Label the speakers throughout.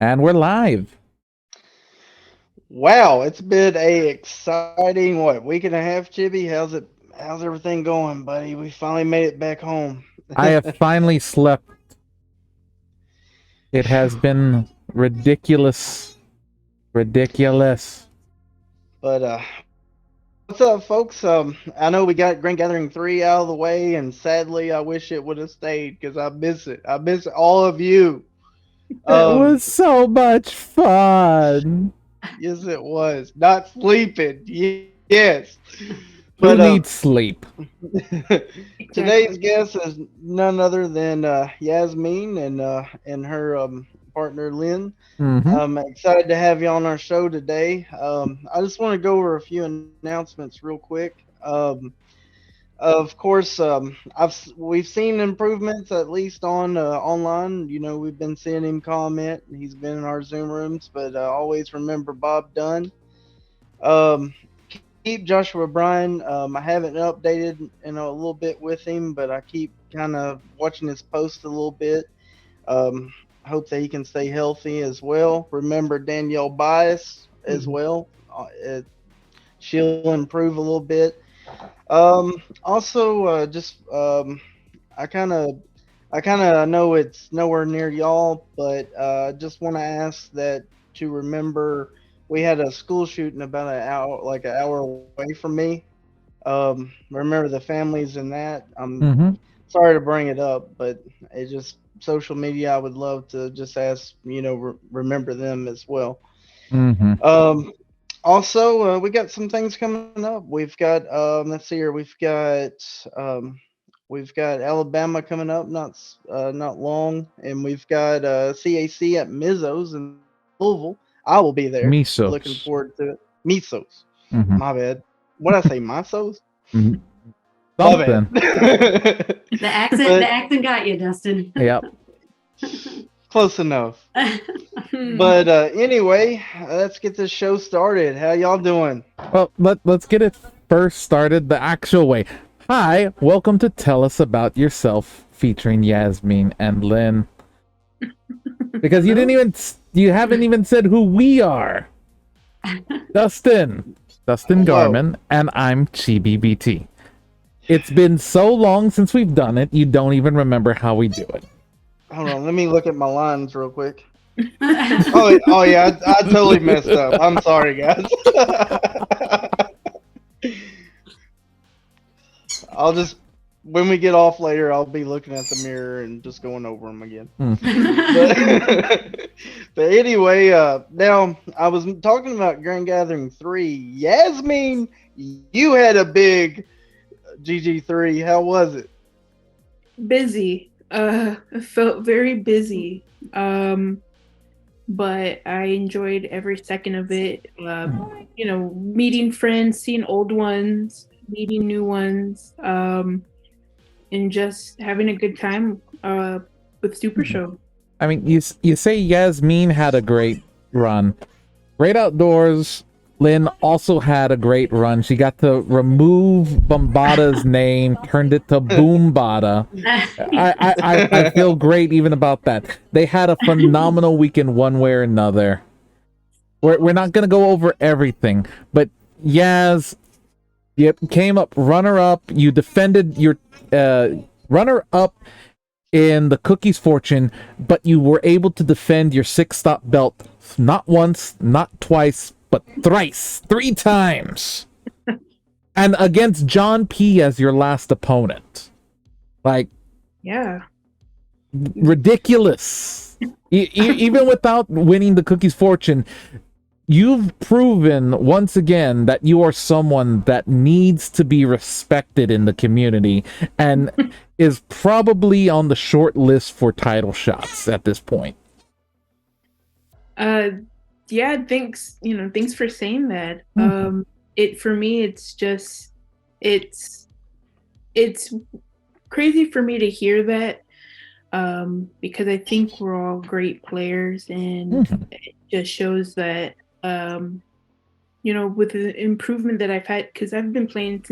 Speaker 1: And we're live.
Speaker 2: Wow, it's been a exciting week and a half, Chibi. How's everything going, buddy? We finally made it back home.
Speaker 1: I have finally slept. It
Speaker 2: Phew.
Speaker 1: has been ridiculous. Ridiculous.
Speaker 2: But what's up, folks? I know we got Grand Gathering 3 out of the way, and sadly I wish it would have stayed because I miss it. I miss all of you.
Speaker 1: It
Speaker 2: Um
Speaker 1: was so much fun.
Speaker 2: yes it was. Not sleeping. Yes.
Speaker 1: Who
Speaker 2: But
Speaker 1: needs sleep?
Speaker 2: today's
Speaker 3: Exactly.
Speaker 2: guest is none other than Yasmin and her partner Lynn.
Speaker 1: Mm-hmm.
Speaker 2: I'm excited to have you on our show today. I just want to go over a few announcements real quick. Of course, we've seen improvements at least on online. You know, we've been seeing him comment. He's been in our Zoom rooms, but always remember Bob Dunn. Keep Joshua Bryan. I haven't updated a little bit with him, but I keep kind of watching his post a little bit. Um, Hope that he can stay healthy as well. Remember Danielle Bias as
Speaker 3: Mhm.
Speaker 2: well. She'll improve a little bit. Also, just I kind of I kind of know it's nowhere near y'all, but just want to ask that to remember we had a school shooting about an hour away from me. Remember the families in that. I'm
Speaker 1: Mm-hmm.
Speaker 2: sorry to bring it up, but it's just social media. I would love to just ask, remember them as well.
Speaker 1: Mm-hmm.
Speaker 2: Um, Also, we got some things coming up. Let's see here, um, we've got Alabama coming up not long, and we've got CAC at Mizzo's in Louisville. I will be there. Looking
Speaker 1: Misos.
Speaker 2: forward to it. Misos.
Speaker 1: Mm-hmm.
Speaker 2: My bad. What did I say? Misos?
Speaker 1: Mm-hmm.
Speaker 2: My bad.
Speaker 1: Something.
Speaker 3: The accent, the
Speaker 2: But
Speaker 3: accent got you, Dustin.
Speaker 1: Yep.
Speaker 2: close enough.
Speaker 3: Hmm.
Speaker 2: But anyway, let's get this show started. How y'all doing?
Speaker 1: Well, let's get it first started the actual way. Hi, welcome to Tell Us About Yourself featuring Yasmin and Lynn. Because
Speaker 2: Hello.
Speaker 1: you haven't even said who we are. Dustin
Speaker 2: Whoa.
Speaker 1: Garman, and I'm Chibi BT. It's been so long since we've done it, you don't even remember how we do it.
Speaker 2: Hold on, let me look at my lines real quick. Oh yeah, I totally messed up. I'm sorry, guys. I'll just when we get off later, I'll be looking at the mirror and just going over them again.
Speaker 1: Hmm.
Speaker 2: But but anyway, now I was talking about Grand Gathering 3. Yasmin, you had a big GG3. How was it?
Speaker 4: Busy. I felt very busy. But I enjoyed every second of it. Meeting friends, seeing old ones, meeting new ones, and just having a good time with Super Show.
Speaker 1: I mean, you say Yasmin had a great run. Great Outdoors. Lynn also had a great run. She got to remove Bombada's name, turned it to Boombada. I feel great even about that. They had a phenomenal weekend one way or another. We're not gonna go over everything, but Yaz, you came up runner up. You defended your runner up in the Cookies Fortune, but you were able to defend your six stop belt not once, not twice, but thrice, three times, and against John P as your last opponent. Like,
Speaker 4: Yeah.
Speaker 1: ridiculous. Even without winning the Cookies Fortune, you've proven once again that you are someone that needs to be respected in the community and is probably on the short list for title shots at this point.
Speaker 4: Uh, yeah, thanks for saying that.
Speaker 1: Mhm.
Speaker 4: It for me it's it's crazy for me to hear that because I think we're all great players and
Speaker 1: Mhm.
Speaker 4: it just shows that um with the improvement that I've had because I've been playing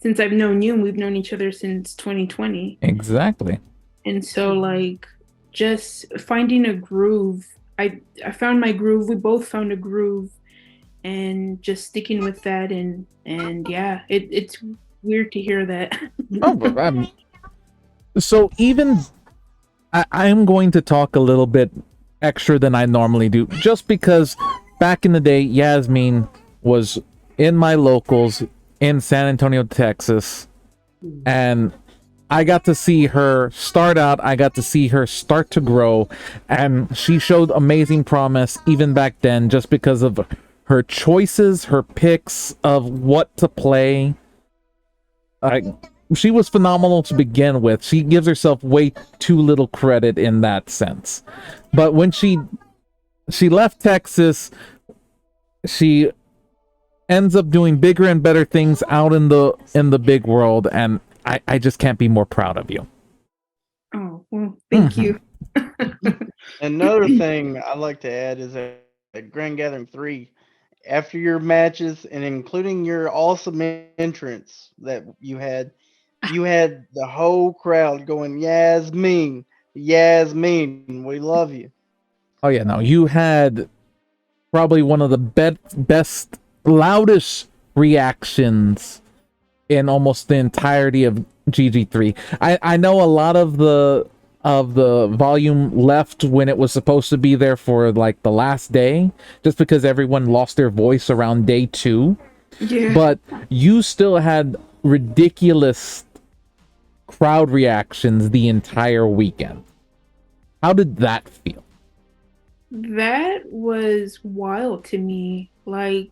Speaker 4: since I've known you and we've known each other since 2020.
Speaker 1: Exactly.
Speaker 4: And so like just finding a groove. I found my groove. We both found a groove, and just sticking with that. And yeah, it's weird to hear that.
Speaker 1: Oh, but so even I am going to talk a little bit extra than I normally do, just because back in the day, Yasmin was in my locals in San Antonio, Texas, and I got to see her start out. I got to see her start to grow, and she showed amazing promise even back then, just because of her choices, her picks of what to play. She was phenomenal to begin with. She gives herself way too little credit in that sense. But when she left Texas, she ends up doing bigger and better things out in the big world, and I just can't be more proud of you.
Speaker 4: Oh, well, thank you.
Speaker 2: Another thing I'd like to add is that at Grand Gathering 3, after your matches and including your awesome entrance that you had the whole crowd going, Yasmin, Yasmin, we love you.
Speaker 1: Oh yeah, no, you had probably one of the best, loudest reactions in almost the entirety of GG3. I know a lot of the volume left when it was supposed to be there for like the last day, just because everyone lost their voice around day 2.
Speaker 4: Yeah.
Speaker 1: But you still had ridiculous crowd reactions the entire weekend. How did that feel?
Speaker 4: That was wild to me. Like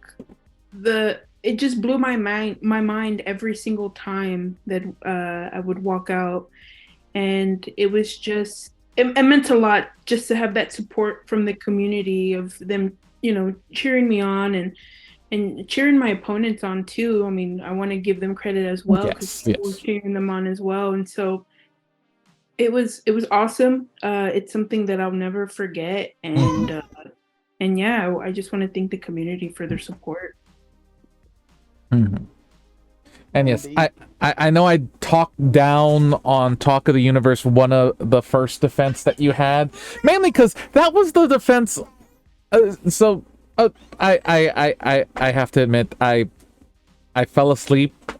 Speaker 4: it just blew my mind every single time that I would walk out, and it was just it meant a lot just to have that support from the community of them, cheering me on and cheering my opponents on too. I mean, I want to give them credit as well, because people were cheering them on as well, and so it was awesome. It's something that I'll never forget, and yeah, I just want to thank the community for their support.
Speaker 1: Mm-hmm. And yes, I know I talked down on Talk of the Universe, one of the first defense that you had, mainly because that was the defense. I have to admit, I fell asleep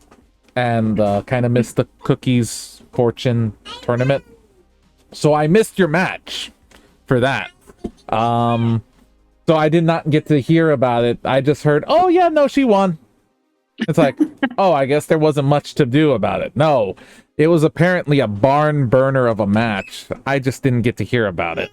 Speaker 1: and kind of missed the Cookies Fortune tournament, so I missed your match for that. So I did not get to hear about it. I just heard, oh yeah, no, she won. It's like, oh, I guess there wasn't much to do about it. No, it was apparently a barn burner of a match. I just didn't get to hear about it.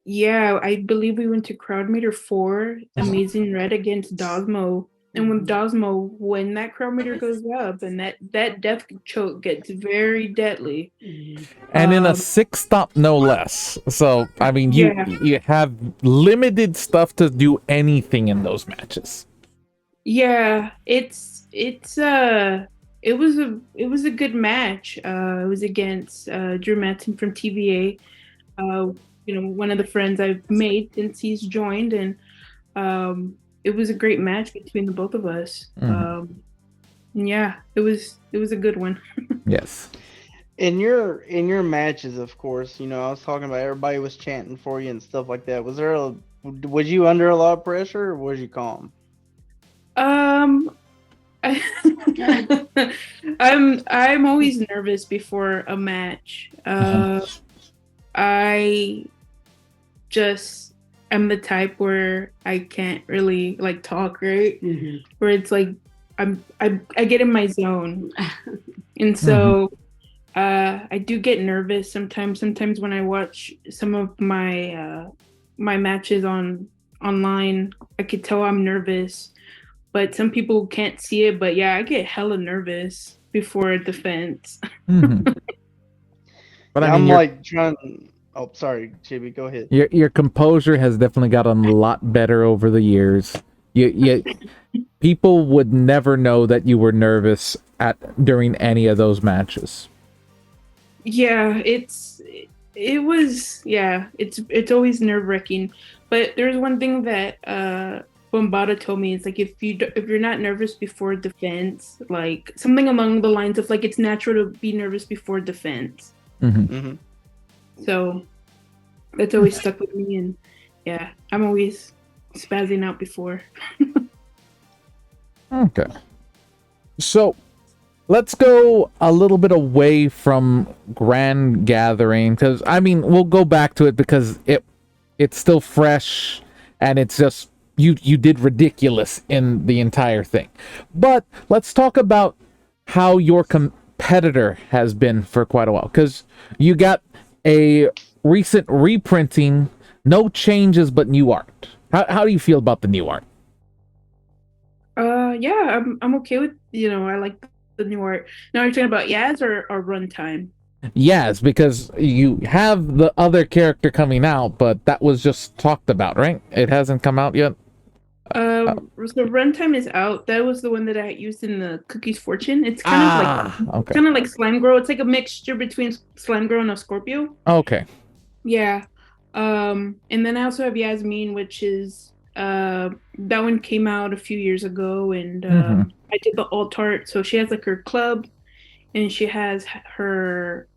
Speaker 4: Yeah, I believe we went to Crowd Meter 4, Amazing Red against Dosmo. And with Dosmo, when that crowd meter goes up and that death choke gets very deadly.
Speaker 1: And in a 6-stop, no less. So, I mean, you have limited stuff to do anything in those matches.
Speaker 4: Yeah, it was a good match. It was against Drew Matson from TVA. One of the friends I've made since he's joined, and it was a great match between the both of us. Yeah, it was a good one.
Speaker 1: Yes.
Speaker 2: In your matches, of course, I was talking about everybody was chanting for you and stuff like that. Was you under a lot of pressure, or was you calm?
Speaker 4: I'm always nervous before a match. I just am the type where I can't really like talk, right? Mm-hmm. Where it's like I get in my zone, and so I do get nervous sometimes. Sometimes when I watch some of my my matches online, I could tell I'm nervous. But some people can't see it. But yeah, I get hella nervous before a defense.
Speaker 1: Mm-hmm. But
Speaker 2: yeah, I'm like trying. Oh, sorry, Chibi, go ahead.
Speaker 1: Your composure has definitely gotten a lot better over the years. People would never know that you were nervous during any of those matches.
Speaker 4: Yeah, it's always nerve-wracking. But there's one thing that Bombada told me. It's like if you're not nervous before defense, like something along the lines of like it's natural to be nervous before defense.
Speaker 1: Mm-hmm. Mm-hmm.
Speaker 4: So that's always stuck with me. And yeah, I'm always spazzing out before.
Speaker 1: Okay. So let's go a little bit away from Grand Gathering, because I mean we'll go back to it because it's still fresh and it's just you did ridiculous in the entire thing. But let's talk about how your competitor has been for quite a while, because you got a recent reprinting, no changes but new art. How do you feel about the new art?
Speaker 4: Yeah, I'm okay with, I like the new art. Now you're talking about Yaz or Runtime?
Speaker 1: Yes, because you have the other character coming out, but that was just talked about, right? It hasn't come out yet.
Speaker 4: So Runtime is out. That was the one that I used in the Cookies Fortune. It's kind of like Slime Girl. It's like a mixture between Slime Girl and a Scorpio.
Speaker 1: Okay.
Speaker 4: Yeah. And then I also have Yasmin, which is that one came out a few years ago, and I did the alt art. So she has like her club, and she has her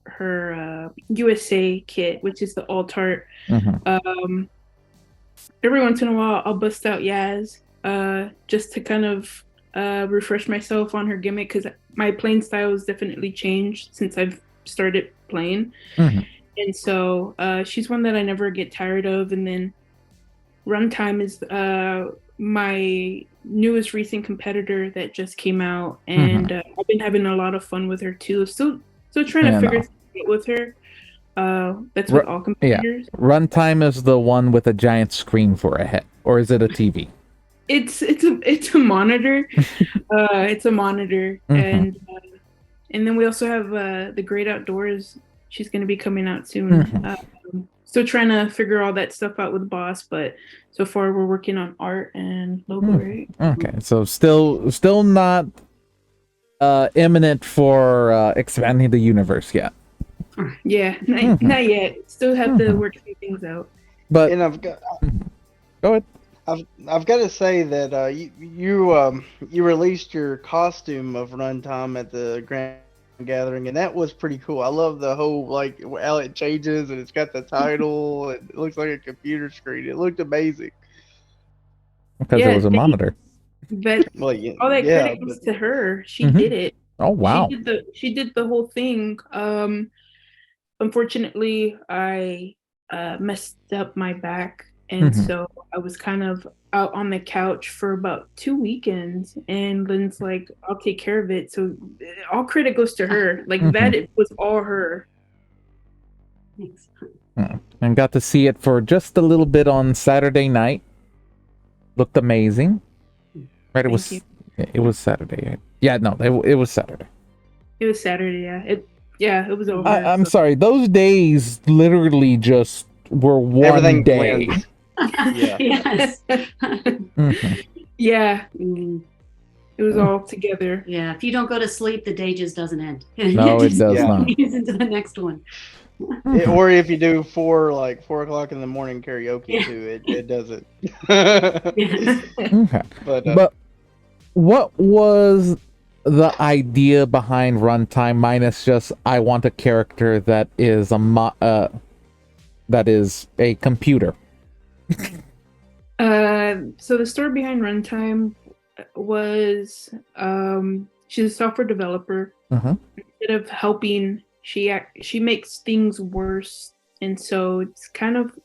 Speaker 4: USA kit, which is the alt art. Every once in a while I'll bust out Yaz just to kind of refresh myself on her gimmick, because my playing style has definitely changed since I've started playing. And so she's one that I never get tired of. And then Runtime is my newest recent competitor that just came out, and I've been having a lot of fun with her too. Still trying to figure things out with her. That's with all competitors.
Speaker 1: Yeah. Runtime is the one with a giant screen for a head, or is it a TV?
Speaker 4: It's a monitor. It's a monitor, and then we also have the Great Outdoors. She's going to be coming out soon. Still trying to figure all that stuff out with Boss, but so far we're working on art and logo, right?
Speaker 1: Okay, so still not imminent for expanding the universe yet.
Speaker 4: Yeah, not yet. Still have to work some things out.
Speaker 1: But
Speaker 2: And I've got
Speaker 1: go ahead.
Speaker 2: I've got to say that you released your costume of Runtime at the Grand Gathering, and that was pretty cool. I love the whole like how it changes and it's got the title. And it looks like a computer screen. It looked amazing.
Speaker 1: Because it was a monitor.
Speaker 4: But
Speaker 2: Well, yeah,
Speaker 4: all that
Speaker 2: yeah,
Speaker 4: credit goes to her. She did it.
Speaker 1: Oh wow.
Speaker 4: She did the whole thing. Unfortunately, I messed up my back, and so I was kind of out on the couch for about 2 weekends. And Lynn's like, "I'll take care of it." So all credit goes to her. Like that, it was all her.
Speaker 3: Thanks.
Speaker 1: And got to see it for just a little bit on Saturday night. Looked amazing. Right, it was Saturday. Yeah, no, it was Saturday.
Speaker 4: It was Saturday. Yeah, it was over.
Speaker 1: I'm sorry. Those days literally just were one
Speaker 2: everything
Speaker 1: day.
Speaker 2: blends. Yeah.
Speaker 3: Yes.
Speaker 4: Yeah,
Speaker 3: Mm,
Speaker 4: it was all together.
Speaker 3: yeah. If you don't go to sleep, the day just doesn't end.
Speaker 1: No, it does
Speaker 2: Yeah.
Speaker 1: not.
Speaker 3: Continues into the next one.
Speaker 2: Or if you do 4 o'clock in the morning karaoke too, it does it.
Speaker 3: Yes.
Speaker 1: Okay.
Speaker 2: But
Speaker 1: But what was the idea behind Runtime, minus just I want a character that is a computer?
Speaker 4: So the story behind Runtime was she's a software developer. Instead of helping, she makes things worse, and so it's kind of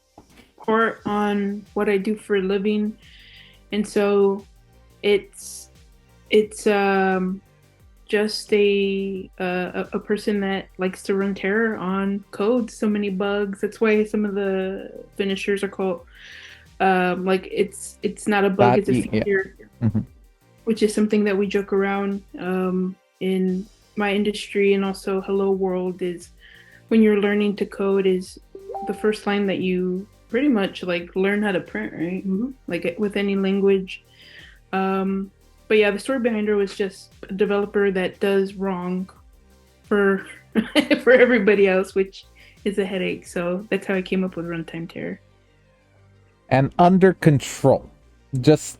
Speaker 4: part on what I do for a living, and so it's just a person that likes to run terror on code. So many bugs. That's why some of the finishers are called like it's not a bug, it's a feature, which is something that we joke around in my industry. And also Hello World is when you're learning to code is the first line that you pretty much like learn how to print, right? Like with any language. But yeah, the story behind her was just a developer that does wrong for for everybody else, which is a headache. So that's how I came up with Runtime Terror.
Speaker 1: And Under Control, just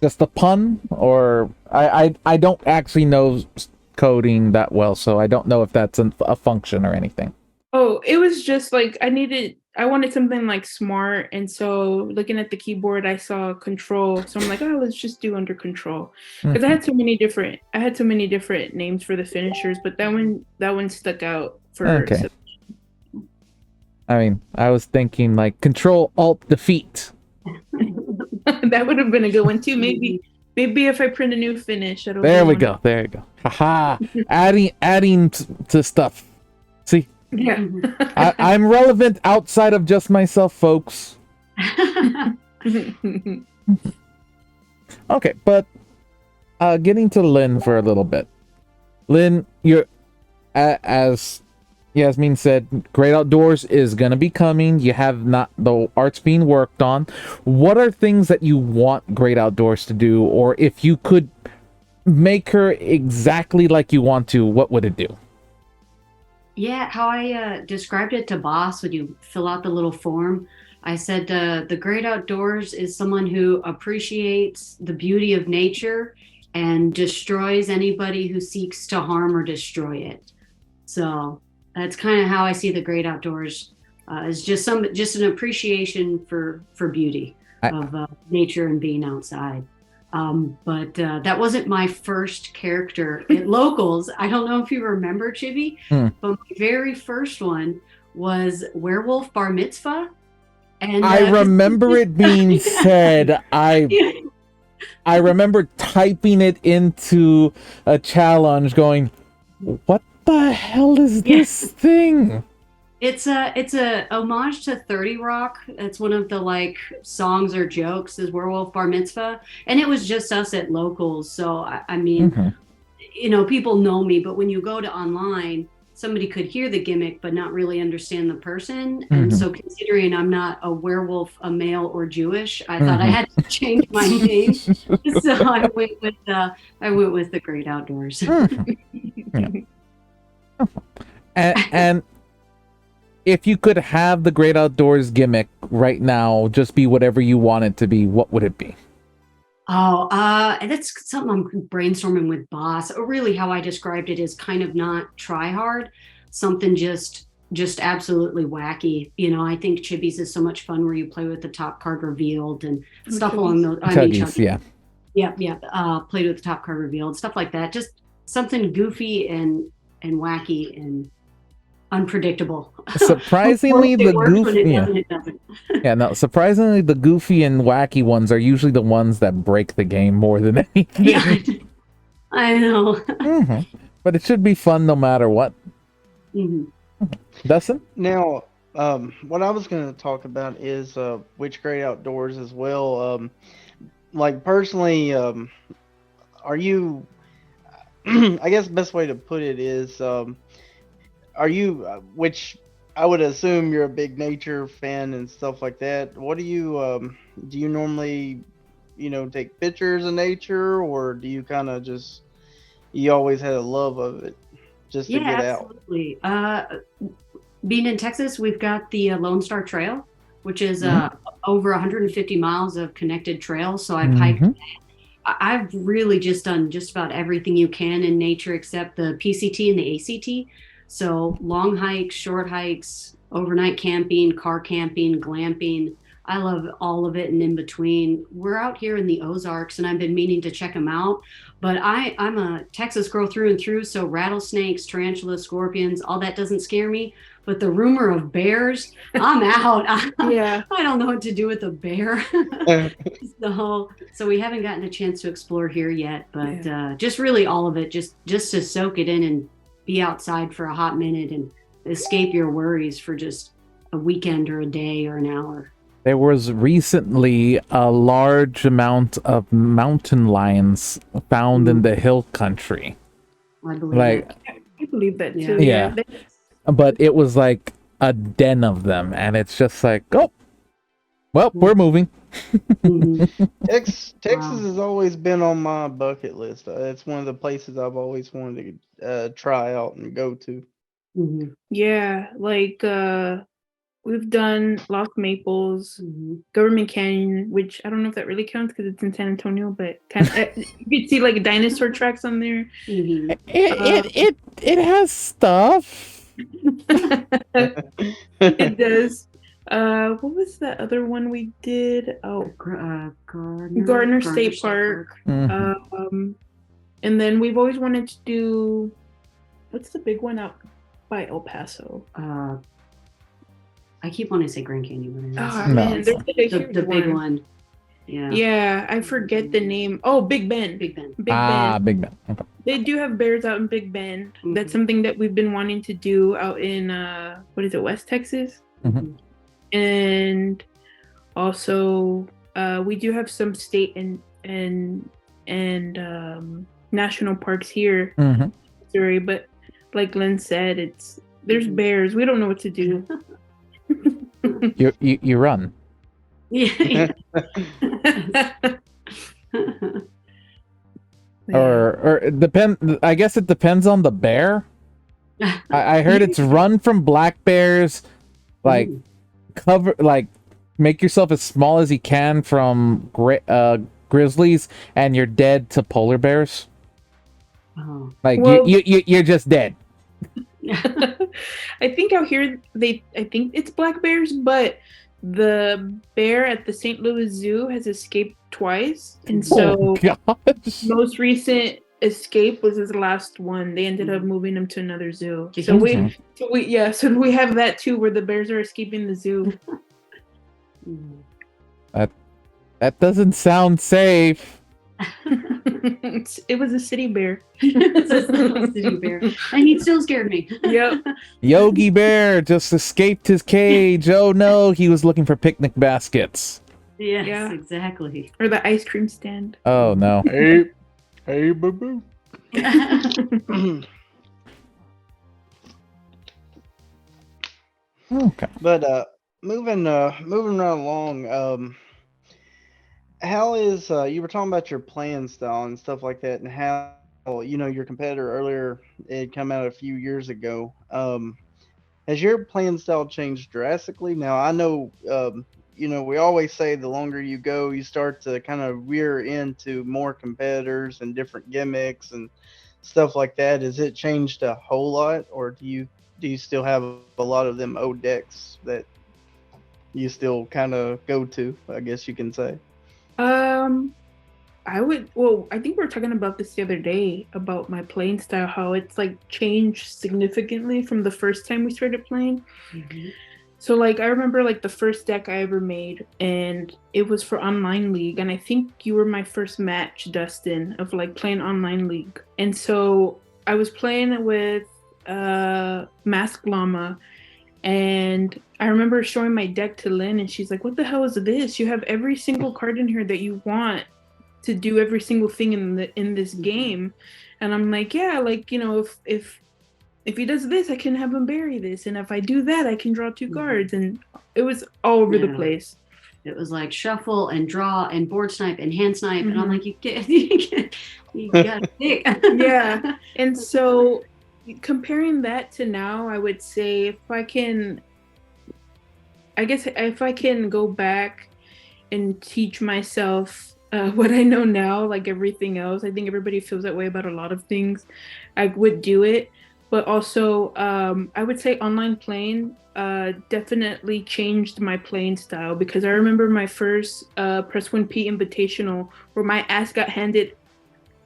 Speaker 1: a pun, or I don't actually know coding that well, so I don't know if that's a function or anything.
Speaker 4: Oh, it was just like I I wanted something like smart, and so looking at the keyboard, I saw control. So I'm like, oh, let's just do under control because I had so many different names for the finishers, but that one stuck out for.
Speaker 1: Okay. I mean, I was thinking like Control Alt Defeat.
Speaker 4: That would have been a good one too. Maybe if I print a new finish, it'll.
Speaker 1: There
Speaker 4: be
Speaker 1: we
Speaker 4: one.
Speaker 1: go. There you go. Haha. adding to stuff. See,
Speaker 4: Yeah.
Speaker 1: I'm relevant outside of just myself, folks. Okay, but getting to Lynn for a little bit. Lynn, you're as Yasmin said, Great Outdoors is gonna be coming. You have not the art's being worked on. What are things that you want Great Outdoors to do, or if you could make her exactly like you want to, what would it do?
Speaker 3: Yeah, how I described it to Boss when you fill out the little form, I said the Great Outdoors is someone who appreciates the beauty of nature and destroys anybody who seeks to harm or destroy it. So that's kind of how I see the Great Outdoors, is just an appreciation for beauty of nature and being outside. But that wasn't my first character at Locals. I don't know if you remember, Chibi, but my very first one was Werewolf Bar Mitzvah. And
Speaker 1: I remember it being said. I remember typing it into a challenge going, what the hell is this thing?
Speaker 3: It's a homage to 30 Rock. It's one of the like songs or jokes is Werewolf Bar Mitzvah. And it was just us at Locals. So I mean, you know, people know me, but when you go to online, somebody could hear the gimmick but not really understand the person. And so considering I'm not a werewolf, a male, or Jewish, I thought I had to change my name. So I went with the Great Outdoors.
Speaker 1: And if you could have the Great Outdoors gimmick right now, just be whatever you want it to be, what would it be?
Speaker 3: That's something I'm brainstorming with Boss. Really, how I described it is kind of not try hard, something just absolutely wacky. You know, I think Chibi's is so much fun where you play with the top card revealed and stuff along those.
Speaker 1: Chuggies,
Speaker 3: yeah. Played with the top card revealed, stuff like that. Just something goofy and wacky and unpredictable.
Speaker 1: Surprisingly, the goofy, surprisingly, the goofy and wacky ones are usually the ones that break the game more than anything.
Speaker 3: Yeah, I know.
Speaker 1: But it should be fun no matter what. Dustin?
Speaker 2: Now, what I was going to talk about is which Great Outdoors as well. Like personally, are you? I guess the best way to put it is, are you? Which I would assume you're a big nature fan and stuff like that. What do you? Do you normally, take pictures of nature, or do you kind of just? You always had a love of it, just to get out.
Speaker 3: Absolutely. Being in Texas, we've got the Lone Star Trail, which is over 150 miles of connected trails. So I've hiked. I've really just done just about everything you can in nature except the PCT and the ACT. So long hikes, short hikes, overnight camping, car camping, glamping. I love all of it and in between. We're out here in the Ozarks and I've been meaning to check them out. But I'm a Texas girl through and through. So rattlesnakes, tarantulas, scorpions, all that doesn't scare me. But the rumor of bears, I'm out. I don't know what to do with a bear. So we haven't gotten a chance to explore here yet. But just really all of it, just to soak it in and be outside for a hot minute and escape your worries for just a weekend or a day or an hour.
Speaker 1: There was recently a large amount of mountain lions found in the hill country.
Speaker 3: I believe
Speaker 4: I believe that too.
Speaker 1: Yeah. But it was like a den of them, and it's just like, oh, well, we're moving.
Speaker 2: Texas has always been on my bucket list. It's one of the places I've always wanted to try out and go to.
Speaker 4: Yeah, like we've done Lost Maples, Government Canyon, which I don't know if that really counts because it's in San Antonio, but kind of you could see like dinosaur tracks on there. It
Speaker 1: has stuff.
Speaker 4: It does. What was that other one we did? Oh,
Speaker 3: Gardner,
Speaker 4: Gardner State Park.
Speaker 1: Mhm.
Speaker 4: And then we've always wanted to do, what's the big one out by El Paso?
Speaker 3: I keep wanting to say Grand Canyon, but it is.
Speaker 4: Oh
Speaker 1: No.
Speaker 4: man, there's like a huge
Speaker 3: the big one. Yeah.
Speaker 4: Yeah, I forget the name. Oh, Big Bend.
Speaker 3: Big Ben.
Speaker 4: Big Bend.
Speaker 1: Big Ben. Okay.
Speaker 4: They do have bears out in Big Bend. That's
Speaker 3: Mhm.
Speaker 4: something that we've been wanting to do out in what is it, West Texas?
Speaker 1: Mhm.
Speaker 4: And also we do have some state and national parks here in
Speaker 1: Mhm.
Speaker 4: Missouri, but like Lynn said, there's bears. We don't know what to do.
Speaker 1: You run.
Speaker 3: Yeah.
Speaker 1: Or it depend. I guess it depends on the bear. I heard it's run from black bears, like make yourself as small as you can from grizzlies, and you're dead to polar bears.
Speaker 3: Oh.
Speaker 1: Like
Speaker 4: Well-
Speaker 1: you're just dead.
Speaker 4: I think out here I think it's black bears, but the bear at the St. Louis Zoo has escaped twice, and so
Speaker 1: Oh gosh.
Speaker 4: most recent escape was his last one. They ended up moving him to another zoo.
Speaker 3: Just
Speaker 4: So
Speaker 1: Mhm.
Speaker 4: so we have that too, where the bears are escaping the zoo.
Speaker 1: That doesn't sound safe.
Speaker 4: It was a city bear.
Speaker 3: It's a city bear. And he still scared me.
Speaker 4: Yep.
Speaker 1: Yogi Bear just escaped his cage. Oh no, he was looking for picnic baskets.
Speaker 3: Yes,
Speaker 4: Yeah.
Speaker 3: exactly.
Speaker 4: Or the ice cream stand.
Speaker 1: Oh no.
Speaker 2: Hey, boo boo.
Speaker 1: Okay.
Speaker 2: But moving right along, how is you were talking about your playing style and stuff like that, and how your competitor earlier it come out a few years ago. Has your playing style changed drastically? Now I know we always say the longer you go, you start to kind of veer into more competitors and different gimmicks and stuff like that. Has it changed a whole lot, or do you still have a lot of them old decks that you still kind of go to, I guess you can say?
Speaker 4: I think we were talking about this the other day about my playing style, how it's like changed significantly from the first time we started playing.
Speaker 3: Mhm.
Speaker 4: So like I remember like the first deck I ever made, and it was for online league, and I think you were my first match, Dustin, of like playing online league. And so I was playing with Mask Llama, and I remember showing my deck to Lynn, and she's like, "What the hell is this? You have every single card in here that you want to do every single thing in this game." And I'm like, "Yeah, like if he does this, I can have him bury this, and if I do that, I can draw 2 cards." And it was all over the
Speaker 3: Yeah.
Speaker 4: place.
Speaker 3: It was like shuffle and draw and board snipe and hand snipe, and I'm
Speaker 4: Mhm.
Speaker 3: like, you gotta pick.
Speaker 4: Yeah. And so comparing that to now, I would say if I can go back and teach myself what I know now, like everything else, I think everybody feels that way about a lot of things, I would do it. But also, I would say online playing definitely changed my playing style, because I remember my first Press 1P Invitational where my ass got handed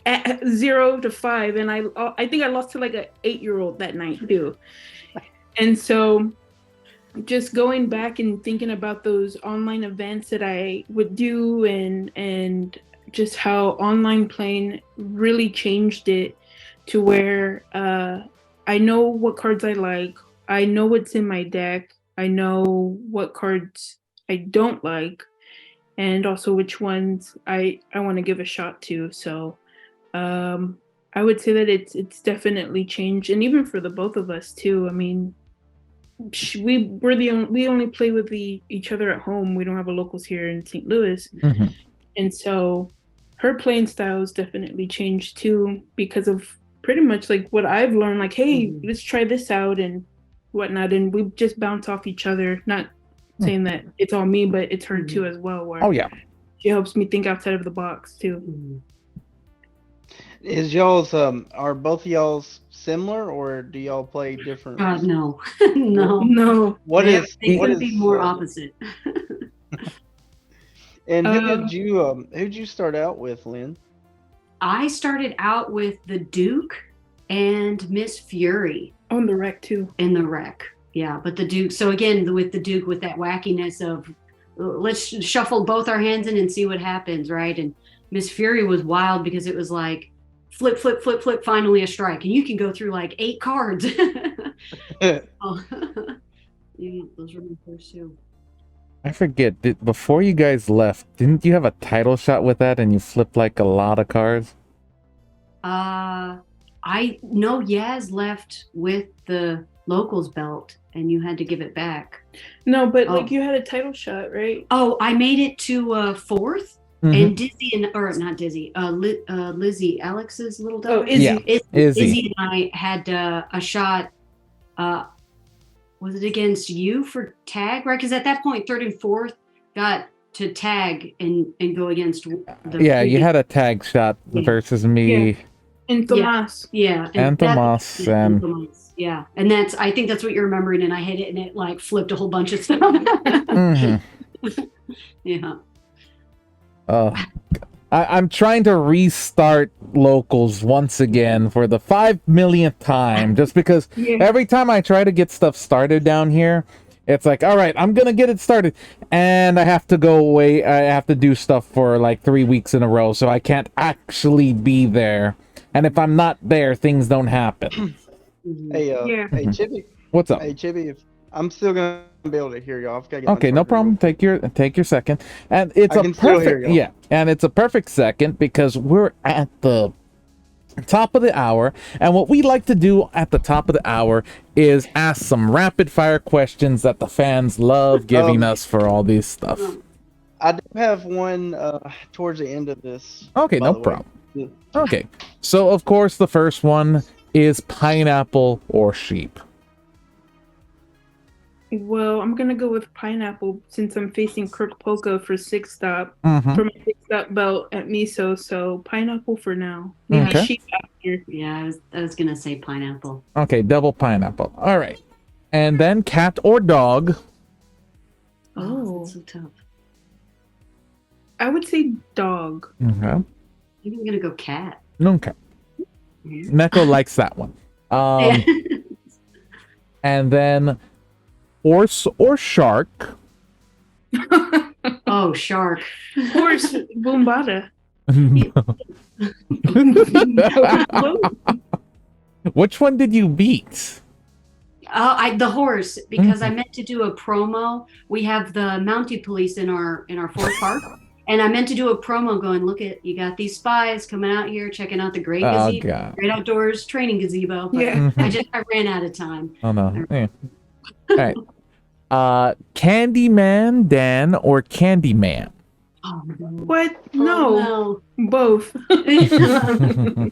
Speaker 4: at 0 to 5, and I think I lost to like an 8-year-old that night too. And so just going back and thinking about those online events that I would do, and just how online playing really changed it to where I know what cards I like, I know what's in my deck, I know what cards I don't like, and also which ones I want to give a shot to. So I would say that it's definitely changed, and even for the both of us too. I mean, we only play with each other at home. We don't have a locals here in St. Louis,
Speaker 1: Mhm.
Speaker 4: and so her playing style has definitely changed too, because of pretty much like what I've learned. Like, hey,
Speaker 3: Mhm.
Speaker 4: let's try this out and whatnot, and we just bounce off each other. Not saying that it's all me, but it's her
Speaker 3: Mhm.
Speaker 4: too as well. Where
Speaker 1: Oh yeah.
Speaker 4: she helps me think outside of the box too.
Speaker 3: Mhm.
Speaker 2: Is y'all's are both of y'all's similar, or do y'all play different?
Speaker 3: God, no, no.
Speaker 4: No.
Speaker 2: What
Speaker 3: They,
Speaker 2: is
Speaker 3: they
Speaker 2: what
Speaker 3: couldn't
Speaker 2: is
Speaker 3: be more opposite.
Speaker 2: and
Speaker 4: Um,
Speaker 2: who'd you start out with, Lynn?
Speaker 3: I started out with the Duke and Miss Fury
Speaker 4: on the wreck too.
Speaker 3: in the wreck. Yeah, but the Duke. So again, with the Duke, with that wackiness of let's shuffle both our hands in and see what happens, right? And Miss Fury was wild because it was like flip, flip, flip, flip, finally a strike, and you can go through like 8 cards. Oh, yeah, those were my first two.
Speaker 1: I forget. Before you guys left, didn't you have a title shot with that, and you flipped like a lot of cards?
Speaker 3: I know Yaz left with the locals belt, and you had to give it back.
Speaker 4: No, but
Speaker 3: Oh.
Speaker 4: like you had a title shot, right?
Speaker 3: Oh, I made it to fourth,
Speaker 1: Mhm.
Speaker 3: and Dizzy or not Dizzy, Lizzie, Alex's little
Speaker 4: Oh,
Speaker 3: daughter.
Speaker 4: Izzy.
Speaker 1: Yeah. Izzy.
Speaker 3: Izzy and I had a shot. Was it against you for tag? Right, because at that point, third and fourth got to tag and go against the.
Speaker 1: Yeah, you
Speaker 3: previous-
Speaker 1: had a tag shot
Speaker 3: Yeah.
Speaker 1: versus me
Speaker 4: And Tomas.
Speaker 3: Yeah,
Speaker 1: and
Speaker 3: that-
Speaker 1: Tomas, and
Speaker 3: Tomas, yeah, and I think that's what you're remembering. And I hit it, and it like flipped a whole bunch of stuff.
Speaker 1: mhm.
Speaker 3: Yeah.
Speaker 1: I'm trying to restart locals once again for the 5 millionth time, just because
Speaker 4: Yeah.
Speaker 1: every time I try to get stuff started down here, it's like, all right, I'm gonna get it started, and I have to go away. I have to do stuff for like 3 weeks in a row, so I can't actually be there. And if I'm not there, things don't happen.
Speaker 3: Mhm.
Speaker 2: Hey,
Speaker 4: Yeah.
Speaker 2: hey, Chibi.
Speaker 1: What's up?
Speaker 2: Hey, Chibi. If I'm still gonna be able to hear y'all. I've gotta get my
Speaker 1: Okay, no
Speaker 2: charger
Speaker 1: problem.
Speaker 2: real-
Speaker 1: Take your second. And it's
Speaker 2: I
Speaker 1: a
Speaker 2: can still hear
Speaker 1: perfect
Speaker 2: y'all.
Speaker 1: yeah, and it's a perfect second because we're at the top of the hour, and what we like to do at the top of the hour is ask some rapid fire questions that the fans love giving us for all these stuff.
Speaker 2: I do have one towards the end of this.
Speaker 1: Okay,
Speaker 2: by
Speaker 1: no
Speaker 2: the way.
Speaker 1: problem.
Speaker 2: Yeah.
Speaker 1: Okay. So of course the first one is pineapple or sheep.
Speaker 4: Well, I'm gonna go with pineapple since I'm facing Kirk Polka for 6th stop
Speaker 1: Mhm.
Speaker 4: for my 6th stop belt at Miso. So pineapple for now. Maybe
Speaker 1: Okay.
Speaker 4: sheep after.
Speaker 3: Yeah, I was gonna say pineapple.
Speaker 1: Okay, double pineapple. All right. And then cat or dog.
Speaker 3: Oh, that's so tough.
Speaker 4: I would say dog.
Speaker 1: Okay.
Speaker 3: I think I'm gonna go cat.
Speaker 1: Okay.
Speaker 3: Yeah.
Speaker 1: Neko likes that one. And then horse or shark.
Speaker 3: Oh, shark.
Speaker 4: Horse Boombada.
Speaker 1: Which one did you beat?
Speaker 3: The horse, because I meant to do a promo. We have the Mountie police in our Fort Park, and I meant to do a promo going, look at, you got these spies coming out here checking out the great
Speaker 1: Oh
Speaker 3: gazebo,
Speaker 1: god.
Speaker 3: great outdoors training gazebo. But
Speaker 4: Yeah.
Speaker 3: I ran out of time.
Speaker 1: Oh no. Yeah. All right. Candyman Dan or Candyman?
Speaker 3: Oh no.
Speaker 4: What? No.
Speaker 3: Oh,
Speaker 4: Both.
Speaker 3: no.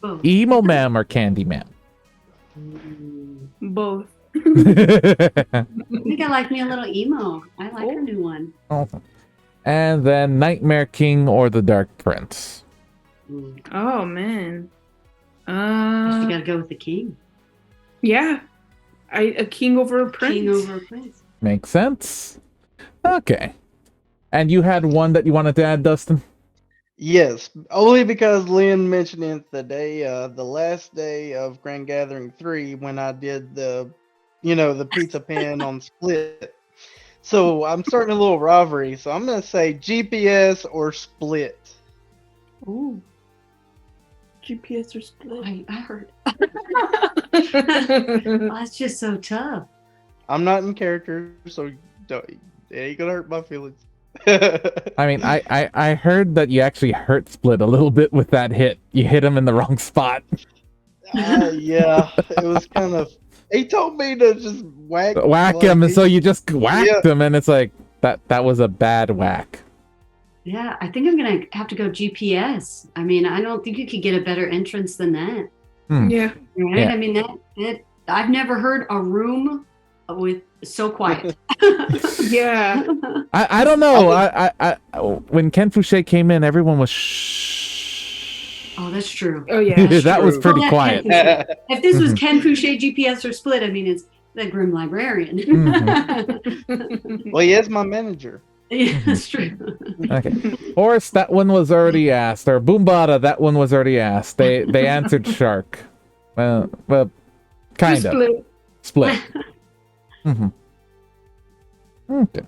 Speaker 3: Both.
Speaker 1: Emo Man or Candyman?
Speaker 4: Both.
Speaker 3: I think I like me a little emo. I like her new one.
Speaker 1: Awesome. And then Nightmare King or the Dark Prince?
Speaker 3: Mm.
Speaker 4: Oh man.
Speaker 3: You gotta go with the king.
Speaker 4: Yeah. A king over a prince.
Speaker 3: King over a prince.
Speaker 1: Makes sense. Okay. And you had one that you wanted to add, Dustin?
Speaker 2: Yes, only because Lynn mentioned it the last day of Grand Gathering 3 when I did the pizza pan on Split. So I'm starting a little rivalry. So I'm gonna say GPS or Split.
Speaker 4: Ooh. GPS or split.
Speaker 3: I heard. Oh, that's just so tough.
Speaker 2: I'm not in character, so it ain't gonna hurt my feelings.
Speaker 1: I mean, I heard that you actually hurt Split a little bit with that hit. You hit him in the wrong spot.
Speaker 2: Yeah, it was kind of. He told me to just whack
Speaker 1: Him, and so you just whacked him, and it's like that was a bad whack.
Speaker 3: Yeah, I think I'm gonna have to go GPS. I mean, I don't think you could get a better entrance than that.
Speaker 4: Yeah.
Speaker 3: Right?
Speaker 1: Yeah.
Speaker 3: I mean, that I've never heard a room with so quiet.
Speaker 4: Yeah.
Speaker 1: I don't know. I when Ken Fouché came in, everyone was shh.
Speaker 3: Oh, that's true.
Speaker 4: Oh yeah.
Speaker 1: that was
Speaker 2: true.
Speaker 1: pretty
Speaker 3: Well,
Speaker 1: quiet.
Speaker 3: If this was Ken Fouché GPS or Split, I mean, it's the Grim Librarian.
Speaker 2: Well, he is my manager.
Speaker 3: Yeah, that's true.
Speaker 1: Okay. Horse, that one was already asked. Or Boombada, that one was already asked. They answered shark. Well, kind of. Split. Mm-hmm. Okay.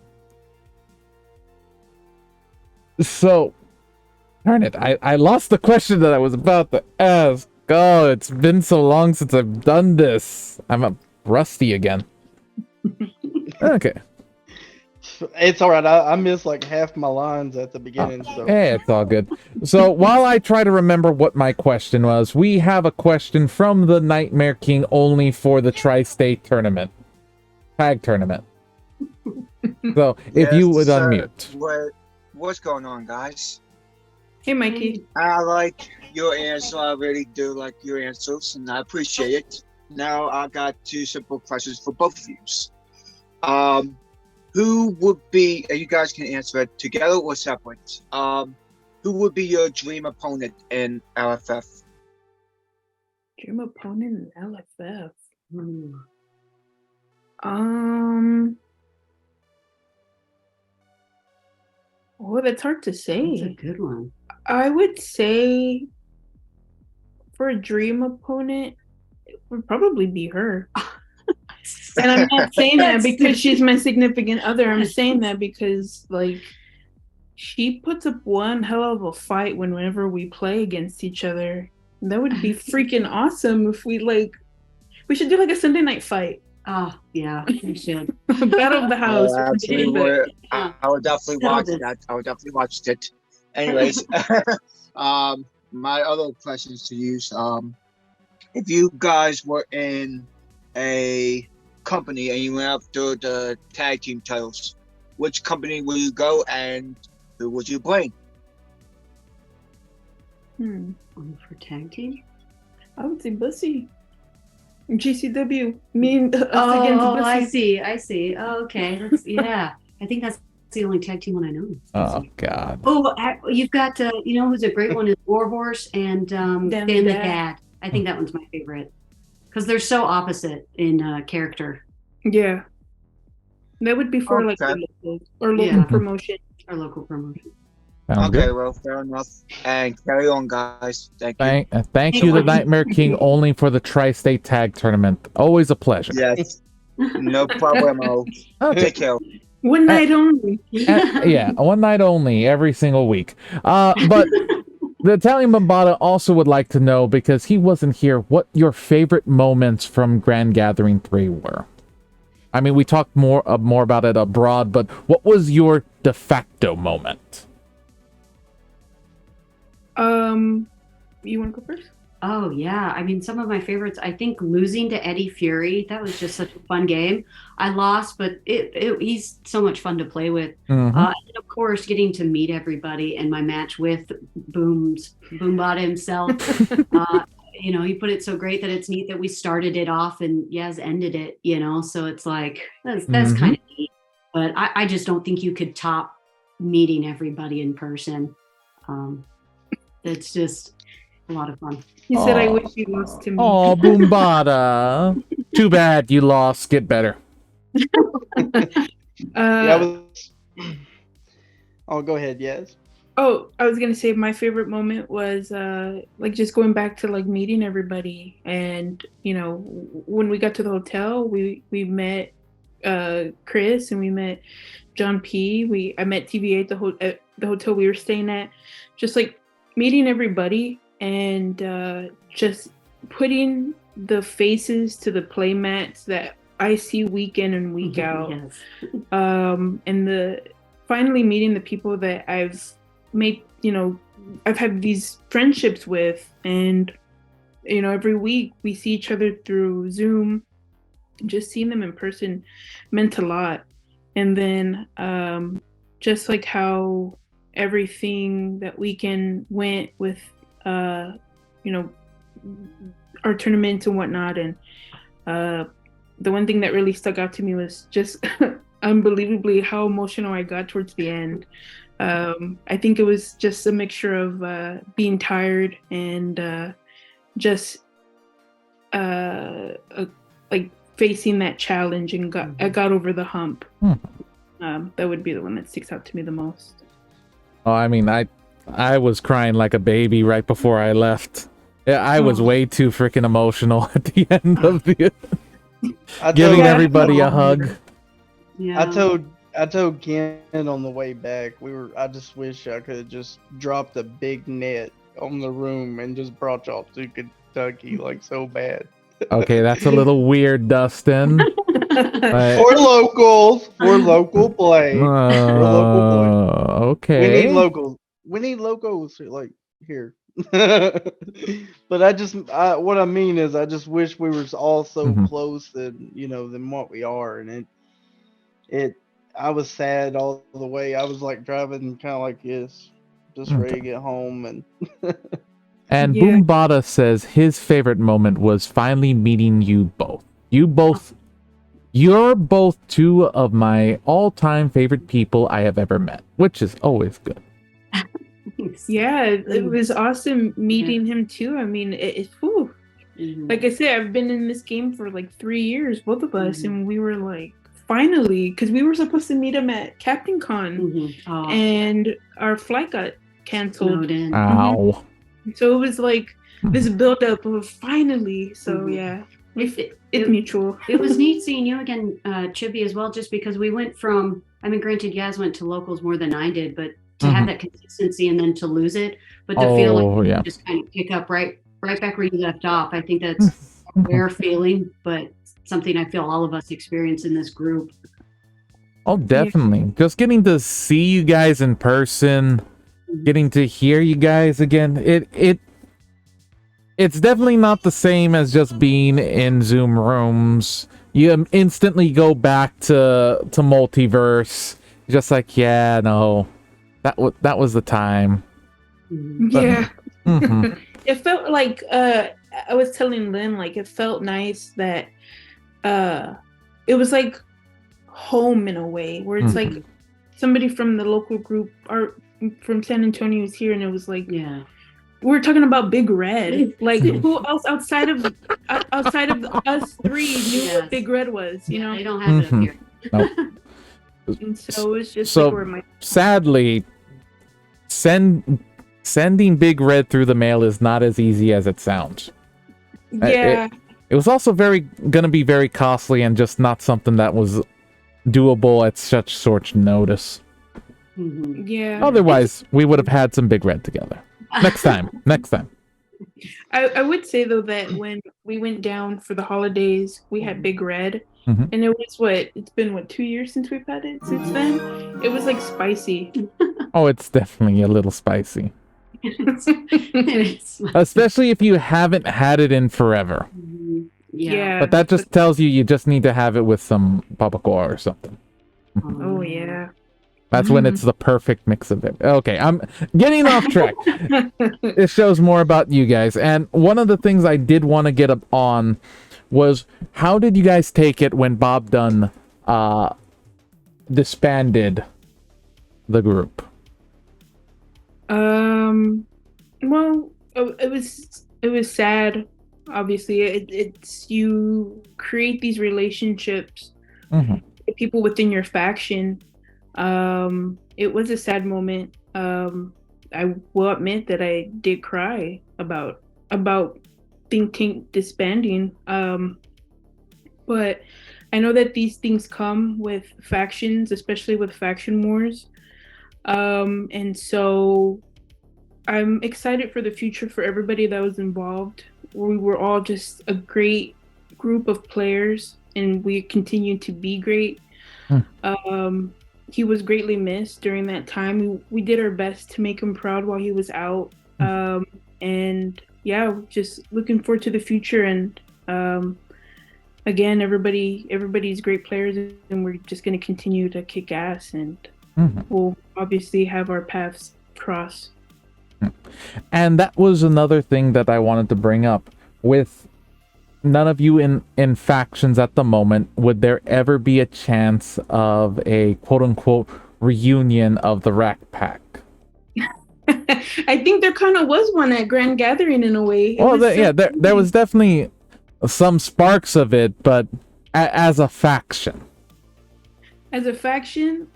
Speaker 1: So, darn it, I lost the question that I was about to ask. Oh, it's been so long since I've done this. I'm rusty again. Okay.
Speaker 2: It's all right. I missed like half my lines at the beginning. So
Speaker 1: Hey, it's all good. So while I try to remember what my question was, we have a question from the Nightmare King only for the Tri-State tournament. Tag tournament. So if you would unmute.
Speaker 5: What's going on, guys?
Speaker 4: Hey, Mikey.
Speaker 5: I like your answer. I really do like your answers, and I appreciate it. Now I got two simple questions for both of you. Who would be, and you guys can answer it together or separate, who would be your dream opponent in LFF?
Speaker 4: Dream opponent in LFF.
Speaker 3: Hmm.
Speaker 4: Oh, that's hard to
Speaker 3: That's a
Speaker 4: say.
Speaker 3: good one.
Speaker 4: I would say for a dream opponent, it would probably be her. And I'm not saying that because she's my significant other. I'm saying that because, like, she puts up one hell of a fight whenever we play against each other. That would be freaking awesome if we should do like a Sunday night fight.
Speaker 3: Oh, yeah, we should.
Speaker 4: Battle of the House.
Speaker 5: I absolutely would. I would definitely watch
Speaker 3: Settled it.
Speaker 5: that. I would definitely watch it. Anyways, my other questions to you: if you guys were in a company and you went after the tag team titles, which company will you go and who would you blame?
Speaker 3: For tag team?
Speaker 4: I would say Bussy. GCW. Me and us against
Speaker 3: Oh,
Speaker 4: Bussy.
Speaker 3: I see. Oh, okay. Yeah. I think that's the only tag team one I know.
Speaker 1: Oh, God.
Speaker 3: Oh, you've got, who's a great one is Warhorse and Dan the Dad. I think that one's my favorite. Because they're so opposite in character.
Speaker 4: Yeah. That would be for like
Speaker 5: Okay.
Speaker 4: local
Speaker 3: Yeah.
Speaker 4: promotion.
Speaker 3: Our local promotion.
Speaker 1: Sounds
Speaker 5: Okay,
Speaker 1: good.
Speaker 5: well, fair enough. And carry on, guys. Thank you.
Speaker 1: Thank you, the Nightmare King, only for the Tri-State Tag Tournament. Always a pleasure.
Speaker 5: Yes, no problemo.
Speaker 1: Okay.
Speaker 5: Take care.
Speaker 4: One night only.
Speaker 1: Yeah, one night only, every single week. But the Italian Bombata also would like to know, because he wasn't here, what your favorite moments from Grand Gathering 3 were. I mean, we talked more about it abroad, but what was your de facto moment?
Speaker 4: You want to go first?
Speaker 3: Oh, yeah. I mean, some of my favorites, I think losing to Eddie Fury, that was just such a fun game. I lost, but he's so much fun to play with.
Speaker 1: Mhm.
Speaker 3: And of course, getting to meet everybody and my match with Boombot himself. He put it so great that it's neat that we started it off and Yaz ended it, so it's like, that's
Speaker 1: Mhm.
Speaker 3: kind of neat. But I just don't think you could top meeting everybody in person. It's just a lot of fun.
Speaker 4: He said, "I
Speaker 1: Aw.
Speaker 4: wish you lost to me."
Speaker 1: Oh, Boombada. Too bad you lost. Get better.
Speaker 2: Oh, go ahead. Yes.
Speaker 4: Oh, I was gonna say my favorite moment was like just going back to like meeting everybody, and when we got to the hotel, we met Chris and we met John P. I met TVA at the hotel we were staying at, just like meeting everybody and just putting the faces to the play mats that I see week in and week out.
Speaker 3: Yes.
Speaker 4: And finally meeting the people that I've made, I've had these friendships with, and every week we see each other through Zoom. Just seeing them in person meant a lot. And then just like how everything that weekend went with our tournaments and whatnot, and the one thing that really stuck out to me was just unbelievably how emotional I got towards the end. I think it was just a mixture of being tired and just like facing that challenge, and I got over the hump. That would be the one that sticks out to me the most.
Speaker 1: Oh, I mean, I was crying like a baby right before I left. Yeah, I was way too freaking emotional at the end of the giving everybody a hug.
Speaker 3: Yeah.
Speaker 2: I told Ken on the way back, I just wish I could have just dropped a big net on the room and just brought y'all to Kentucky, like, so bad.
Speaker 1: Okay, that's a little weird, Dustin. But,
Speaker 2: For locals, for local play. For local play.
Speaker 1: Okay.
Speaker 2: We need locals like here. But what I mean is, I just wish we were all so close than what we are, and I was sad all the way. I was like driving kind of like this, just ready to get home, and
Speaker 1: and Boombada says his favorite moment was finally meeting you both. You're both two of my all-time favorite people I have ever met, which is always good.
Speaker 4: Yeah, it was awesome meeting him too. I mean, like I said, I've been in this game for like 3 years, both of us, and we were like, finally, because we were supposed to meet him at Captain Con, and our flight got canceled.
Speaker 1: Ow.
Speaker 4: So it was like this buildup of finally. So yeah, it's mutual.
Speaker 3: It was neat seeing you again, Chibi, as well, just because we went from, I mean, granted, Yaz went to locals more than I did, but to have that consistency and then to lose it, but to feel like you just kind of pick up right back where you left off. I think that's a rare feeling, but something I feel all of us experience in this group.
Speaker 1: Oh, definitely. Just getting to see you guys in person, getting to hear you guys again, it's definitely not the same as just being in Zoom rooms. You instantly go back to multiverse, just like, yeah, no, that was the time.
Speaker 4: Yeah. It felt like I was telling Lynn, like, it felt nice that it was like home in a way, where it's like somebody from the local group or from San Antonio was here, and it was like, we're talking about Big Red. Like, who else outside of us three knew what Big Red was? You know,
Speaker 3: they don't have it up here.
Speaker 1: Nope.
Speaker 4: And so it's just
Speaker 1: so
Speaker 4: like where my
Speaker 1: sadly, sending Big Red through the mail is not as easy as it sounds. It was also gonna be very costly and just not something that was doable at such short notice.
Speaker 4: Yeah.
Speaker 1: Otherwise, we would have had some Big Red together. Next time.
Speaker 4: I would say though that when we went down for the holidays, we had Big Red, and it was it's been 2 years since we've had it since then. It was like spicy.
Speaker 1: Oh, it's definitely a little spicy. Especially if you haven't had it in forever.
Speaker 4: Yeah.
Speaker 1: But that just tells you just need to have it with some Babacoa or something.
Speaker 4: Oh yeah.
Speaker 1: That's when it's the perfect mix of it. Okay, I'm getting off track. It shows more about you guys. And one of the things I did want to get up on was, how did you guys take it when Bob Dunn disbanded the group?
Speaker 4: Well, it was sad. Obviously, it's you create these relationships with people within your faction. It was a sad moment. I will admit that I did cry about thinking disbanding. But I know that these things come with factions, especially with faction wars. And so I'm excited for the future for everybody that was involved. We were all just a great group of players, and we continue to be great. He was greatly missed during that time. We did our best to make him proud while he was out. And yeah, just looking forward to the future. And again, everybody's great players, and we're just going to continue to kick ass, and we'll obviously have our paths cross.
Speaker 1: And that was another thing that I wanted to bring up. With none of you in factions at the moment, would there ever be a chance of a quote-unquote reunion of the Rack Pack.
Speaker 4: I think there kind of was one at Grand Gathering in a way.
Speaker 1: Well, there was definitely some sparks of it, but as a faction.
Speaker 4: As a faction,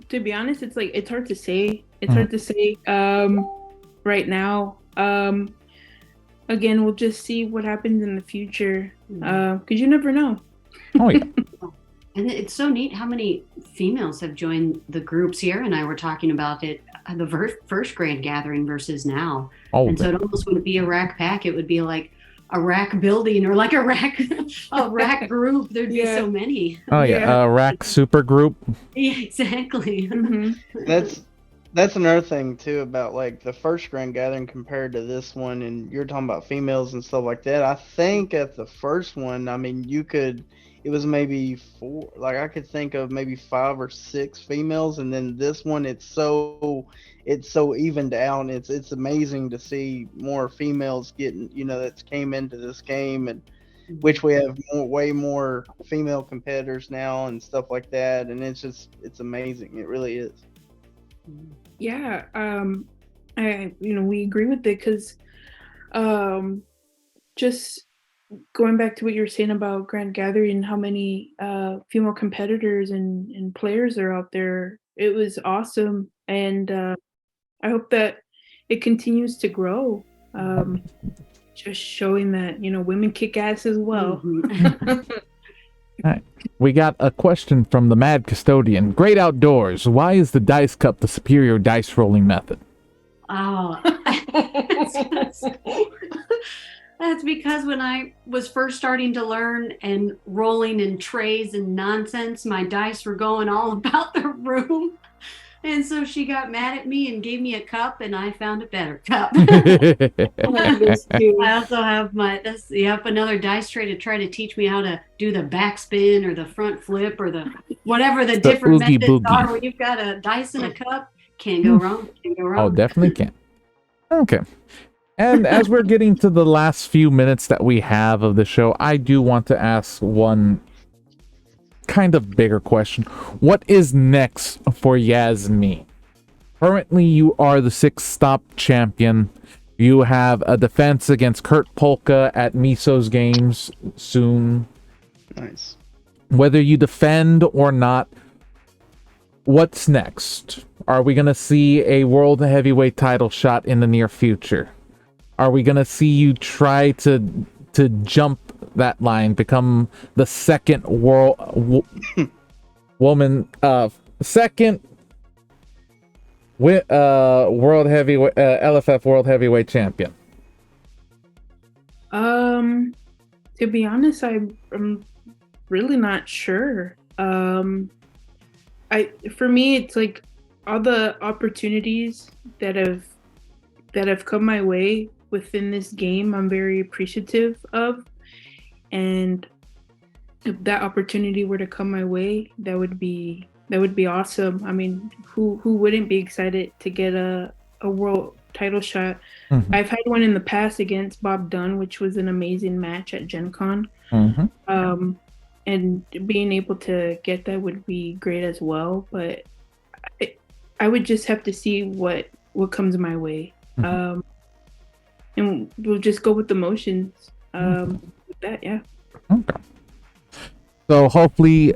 Speaker 4: to be honest, it's hard to say. It's hard to say right now. Again, we'll just see what happens in the future, because you never know.
Speaker 1: Oh yeah.
Speaker 3: And it's so neat how many females have joined the groups here. And I were talking about it, the first Grand Gathering versus now.
Speaker 1: Oh,
Speaker 3: and so it almost wouldn't be a rack pack. It would be like a rack building or like a rack group. There'd be so many.
Speaker 1: Oh yeah, rack super group.
Speaker 3: Yeah, exactly.
Speaker 2: That's another thing too about like the first Grand Gathering compared to this one, and you're talking about females and stuff like that. I think at the first one, I mean, it was maybe 4, like I could think of maybe 5 or 6 females, and then this one it's so evened out. It's amazing to see more females getting, that came into this game, and which we have way more female competitors now and stuff like that, and it's amazing. It really is.
Speaker 4: Yeah, we agree with it because just going back to what you were saying about Grand Gathering, how many female competitors and players are out there. It was awesome, and I hope that it continues to grow. Just showing that women kick ass as well.
Speaker 3: Mhm.
Speaker 1: All right. We got a question from the Mad Custodian. Great Outdoors. Why is the dice cup the superior dice rolling method?
Speaker 3: Oh, that's because when I was first starting to learn and rolling in trays and nonsense, my dice were going all about the room. And so she got mad at me and gave me a cup, and I found a better cup. I also have another dice tray to try to teach me how to do the backspin or the front flip or whatever the different methods are. When you've got a dice in a cup, can't go wrong.
Speaker 1: Oh, definitely can. Okay. And as we're getting to the last few minutes that we have of the show, I do want to ask one kind of bigger question. What is next for Yasmeen? Currently, you are the 6-stop champion. You have a defense against Kurt Polka at Miso's games soon.
Speaker 2: Nice.
Speaker 1: Whether you defend or not, what's next? Are we going to see a world heavyweight title shot in the near future? Are we going to see you try to jump that line, become the second world heavyweight LFF world heavyweight champion?
Speaker 4: To be honest, I'm really not sure. For me, it's like all the opportunities that have come my way within this game, I'm very appreciative of. And if that opportunity were to come my way, that would be awesome. I mean, who wouldn't be excited to get a world title shot? Mm-hmm. I've had one in the past against Bob Dunn, which was an amazing match at Gen Con. Mm-hmm. And being able to get that would be great as well. But I would just have to see what comes my way. Mm-hmm. And we'll just go with the motions. With that, yeah.
Speaker 1: Okay. So hopefully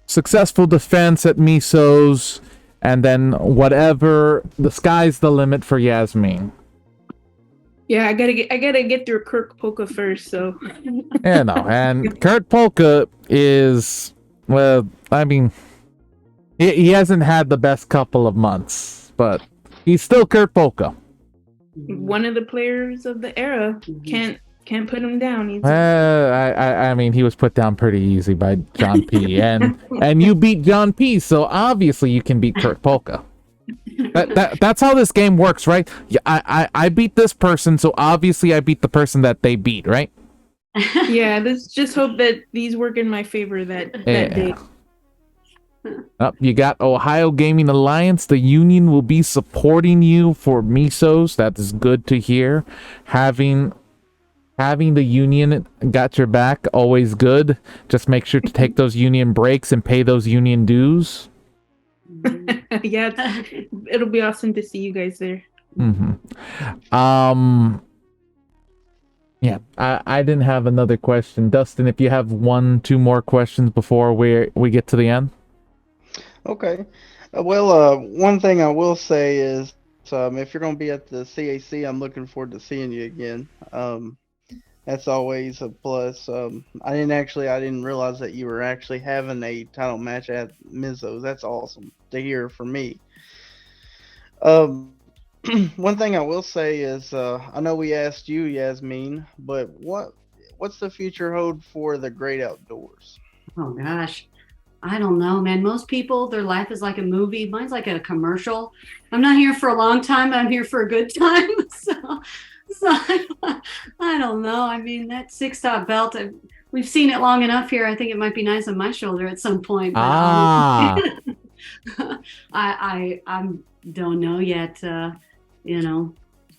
Speaker 1: successful defense at Miso's, and then whatever, the sky's the limit for Yasmeen.
Speaker 4: Yeah, I gotta get through Kurt Polka first, so.
Speaker 1: Yeah, no, and Kurt Polka is, well, I mean, he hasn't had the best couple of months, but he's still Kurt Polka.
Speaker 4: One of the players of the era. Can't put him down.
Speaker 1: I mean, he was put down pretty easy by John P. and you beat John P. So obviously you can beat Kurt Polka. That's how this game works, right? Yeah, I beat this person, so obviously I beat the person that they beat, right?
Speaker 4: Yeah, let's just hope that these work in my favor that day.
Speaker 1: You got Ohio Gaming Alliance. The union will be supporting you for Misos. That is good to hear. Having the union got your back, always good. Just make sure to take those union breaks and pay those union dues.
Speaker 4: Yeah, it'll be awesome to see you guys there.
Speaker 1: Yeah, I didn't have another question. Dustin, if you have 2 more questions before we get to the end.
Speaker 2: Okay. One thing I will say is, if you're going to be at the CAC, I'm looking forward to seeing you again. That's always a plus. I didn't realize that you were actually having a title match at Mizzo's. That's awesome to hear from me. One thing I will say is, I know we asked you, Yasmin, but what's the future hold for the Great Outdoors?
Speaker 3: Oh gosh. I don't know, man. Most people, their life is like a movie. Mine's like a commercial. I'm not here for a long time. I'm here for a good time. So I don't know. I mean, that 6-dot belt, we've seen it long enough here. I think it might be nice on my shoulder at some point. But I don't know yet.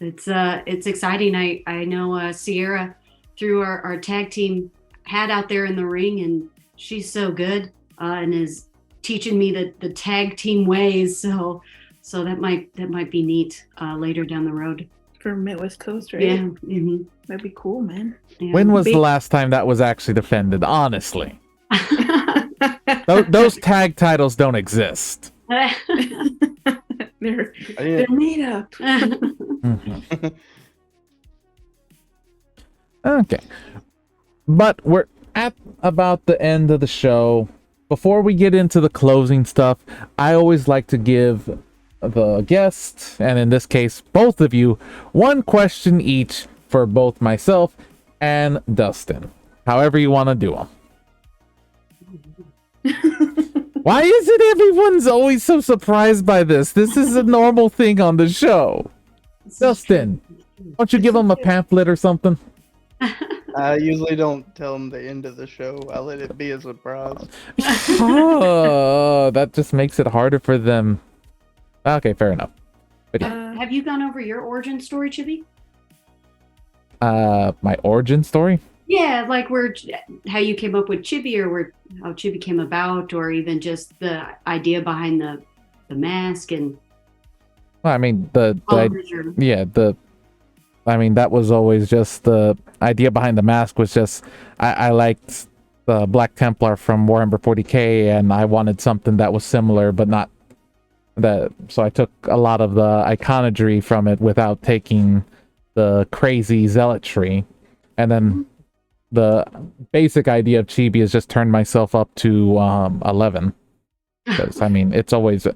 Speaker 3: It's exciting. I know Sierra threw our tag team hat out there in the ring, and she's so good and is teaching me the tag team ways. So that might be neat later down the road.
Speaker 4: For Midwest Coast, right?
Speaker 3: Yeah. Mm-hmm.
Speaker 4: That'd be cool, man.
Speaker 3: Yeah.
Speaker 1: When was the last time that was actually defended? Honestly, those tag titles don't exist.
Speaker 4: They're made up.
Speaker 1: Okay, but we're at about the end of the show. Before we get into the closing stuff, I always like to give the guests, and in this case both of you, 1 question each for both myself and Dustin, however you want to do them. Why is it everyone's always so surprised by this? This is a normal thing on the show. Dustin, why don't you give them a pamphlet or something?
Speaker 2: I usually don't tell them the end of the show. I let it be a surprise.
Speaker 1: Oh, that just makes it harder for them. Okay, fair enough. But yeah.
Speaker 3: Have you gone over your origin story, Chibi?
Speaker 1: My origin story?
Speaker 3: Yeah, like how you came up with Chibi, or how Chibi came about, or even just the idea behind the mask and.
Speaker 1: Well, I mean
Speaker 3: or...
Speaker 1: I mean, that was always just the idea behind the mask was just I liked the Black Templar from Warhammer 40k, and I wanted something that was similar but not that. So I took a lot of the iconography from it without taking the crazy zealotry, and then the basic idea of Chibi is just turn myself up to 11, because I mean it's always.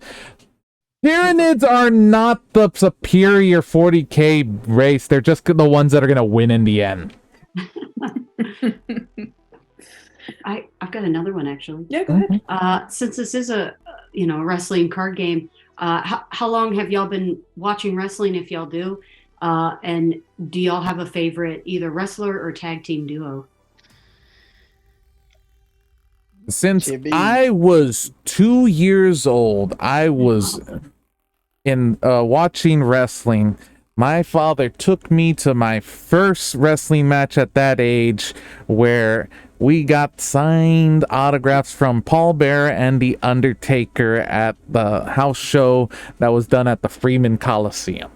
Speaker 1: Tyranids are not the superior 40k race. They're just the ones that are going to win in the end.
Speaker 3: I've got another one, actually.
Speaker 4: Yeah, go ahead.
Speaker 3: Since this is a wrestling card game, how long have y'all been watching wrestling, if y'all do? And do y'all have a favorite either wrestler or tag team duo?
Speaker 1: Since I was 2 years old, I was in watching wrestling. My father took me to my first wrestling match at that age, where we got signed autographs from Paul Bearer and The Undertaker at the house show that was done at the Freeman Coliseum.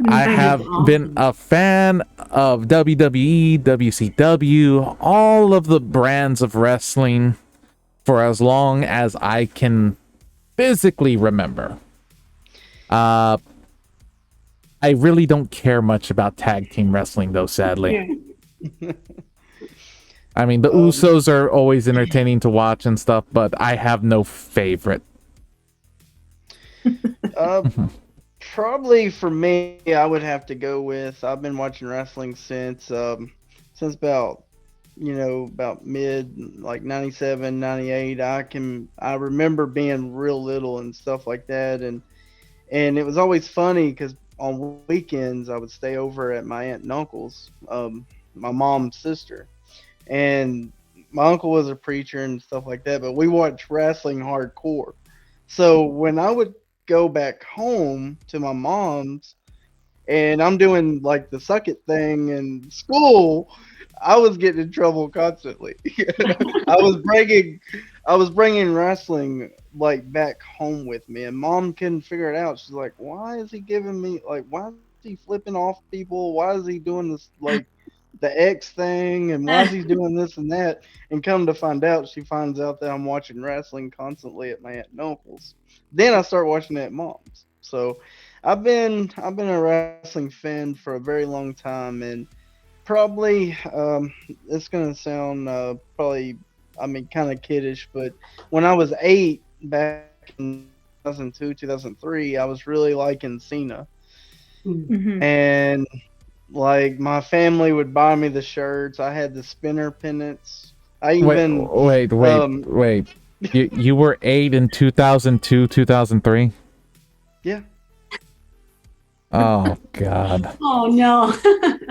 Speaker 1: I have been a fan of WWE, WCW, all of the brands of wrestling for as long as I can physically remember. I really don't care much about tag team wrestling, though, sadly.
Speaker 4: Yeah.
Speaker 1: I mean, the Usos are always entertaining to watch and stuff, but I have no favorite.
Speaker 2: Probably for me, I would have to go with. I've been watching wrestling since about mid like 97, 98. I remember being real little and stuff like that, and it was always funny because on weekends I would stay over at my aunt and uncle's, my mom's sister, and my uncle was a preacher and stuff like that, but we watched wrestling hardcore. So when I would go back home to my mom's and I'm doing like the suck it thing in school, I was getting in trouble constantly. I was I was bringing wrestling like back home with me, and Mom couldn't figure it out. She's like, "Why is he giving me like? Why is he flipping off people? Why is he doing this like the X thing? And why is he doing this and that?" And come to find out, she finds out that I'm watching wrestling constantly at my aunt and uncle's. Then I start watching it at Mom's. So I've been a wrestling fan for a very long time, and probably it's gonna sound probably I mean kind of kiddish, but when I was 8 back in 2002 2003, I was really liking Cena,
Speaker 4: Mhm.
Speaker 2: and like my family would buy me the shirts. I had the spinner pennants. I even
Speaker 1: Wait. You were 8 in 2002, 2003?
Speaker 2: yeah.
Speaker 1: Oh God.
Speaker 3: Oh no.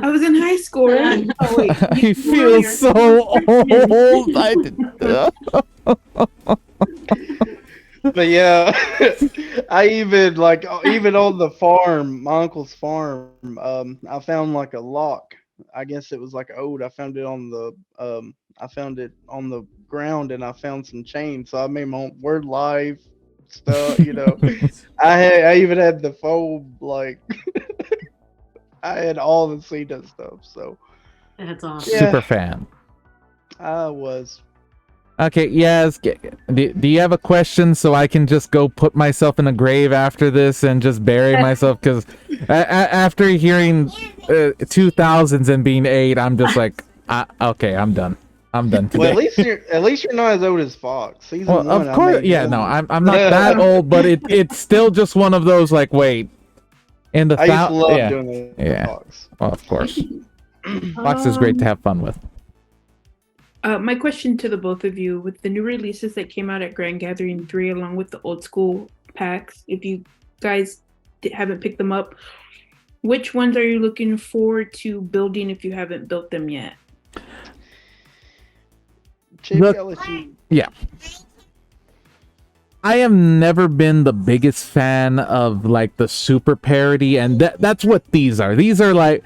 Speaker 4: I was in high school. Right?
Speaker 3: Oh wait.
Speaker 1: I feel so old. I did.
Speaker 2: But yeah, I even like even on the farm, my uncle's farm, I found like a lock. I guess it was like old. I found it on the ground, and I found some chains. So I made my own word live stuff. I even had the foam like I had all the Cena stuff. So
Speaker 3: That's awesome.
Speaker 2: Yeah.
Speaker 1: Super fan.
Speaker 2: I was.
Speaker 1: Okay, yes. Do you have a question so I can just go put myself in a grave after this and just bury myself? Because after hearing 2000s and being 8, I'm just like, okay, I'm done. I'm done today.
Speaker 2: Well, at least you're not as old as Fox. Season
Speaker 1: Well,
Speaker 2: 1,
Speaker 1: of course, yeah, no, I'm not that old, but it's still just one of those like, wait, in the
Speaker 2: I used to love
Speaker 1: yeah,
Speaker 2: doing it.
Speaker 1: yeah.
Speaker 2: Fox.
Speaker 1: Well, of course, Fox is great to have fun with.
Speaker 4: My question to the both of you, with the new releases that came out at Grand Gathering 3 along with the old school packs, if you guys haven't picked them up, which ones are you looking forward to building if you haven't built them yet?
Speaker 2: Chippy,
Speaker 1: Look-
Speaker 2: I'll let you.
Speaker 1: I have never been the biggest fan of like the super parody, and that's what these are. These are like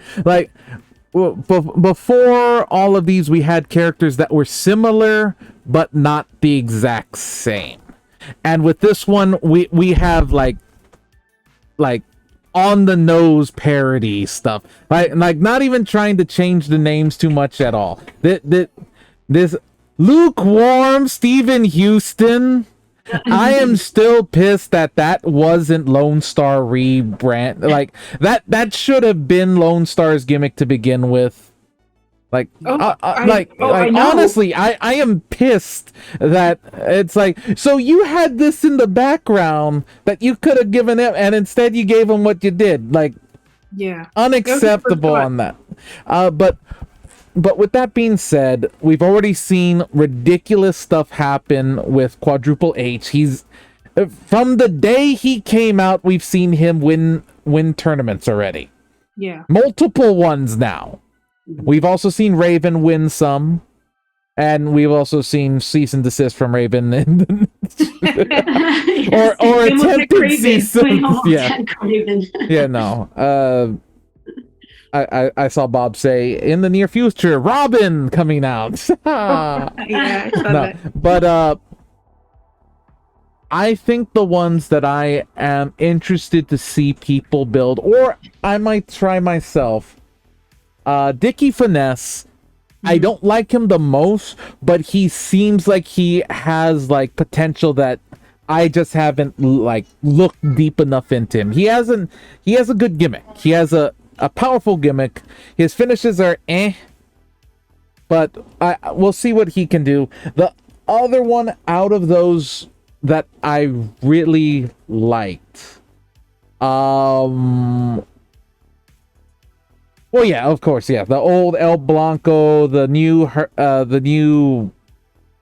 Speaker 1: well, before all of these, we had characters that were similar but not the exact same. And with this one, we have like on the nose parody stuff, like not even trying to change the names too much at all. This lukewarm Stephen Houston. I am still pissed that wasn't Lone Star rebrand. Like that should have been Lone Star's gimmick to begin with. Like,
Speaker 4: I know.
Speaker 1: honestly, I am pissed that it's like, so you had this in the background that you could have given him, and instead you gave him what you did. Like,
Speaker 4: Yeah.
Speaker 1: unacceptable on that. But with that being said, we've already seen ridiculous stuff happen with Quadruple H. He's from the day he came out, we've seen him win tournaments already.
Speaker 4: Yeah.
Speaker 1: Multiple ones now. We've also seen Raven win some, and we've also seen cease and desist from Raven or attempted cease. Yeah. Yeah, no. I saw Bob say in the near future, Robin coming out.
Speaker 4: Yeah, I saw
Speaker 1: No,
Speaker 4: that.
Speaker 1: but I think the ones that I am interested to see people build, or I might try myself, Dickie Finesse. I don't like him the most, but he seems like he has like potential that I just haven't like looked deep enough into him. He has a good gimmick. He has a powerful gimmick. His finishes are but we'll see what he can do. The other one out of those that I really liked, well, yeah, of course, yeah, the old El Blanco, the new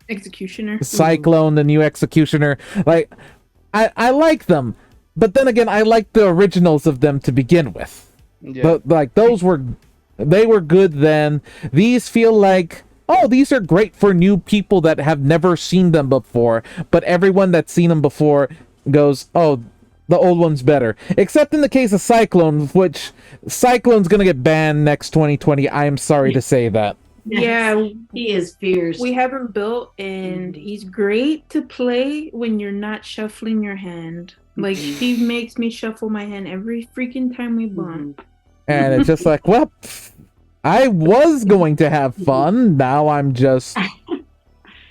Speaker 4: Executioner.
Speaker 1: Cyclone, the new Executioner. Like, I like them, but then again, I like the originals of them to begin with.
Speaker 2: Yeah.
Speaker 1: But like they were good then. These feel like, oh, these are great for new people that have never seen them before. But everyone that's seen them before goes, oh, the old one's better. Except in the case of Cyclone, which Cyclone's gonna get banned next 2020. I am sorry to say that.
Speaker 4: Yeah,
Speaker 3: He is fierce.
Speaker 4: we have him built, and he's great to play when you're not shuffling your hand. Like, he makes me shuffle my hand every freaking time we bond.
Speaker 1: And it's just like, well, I was going to have fun. Now I'm just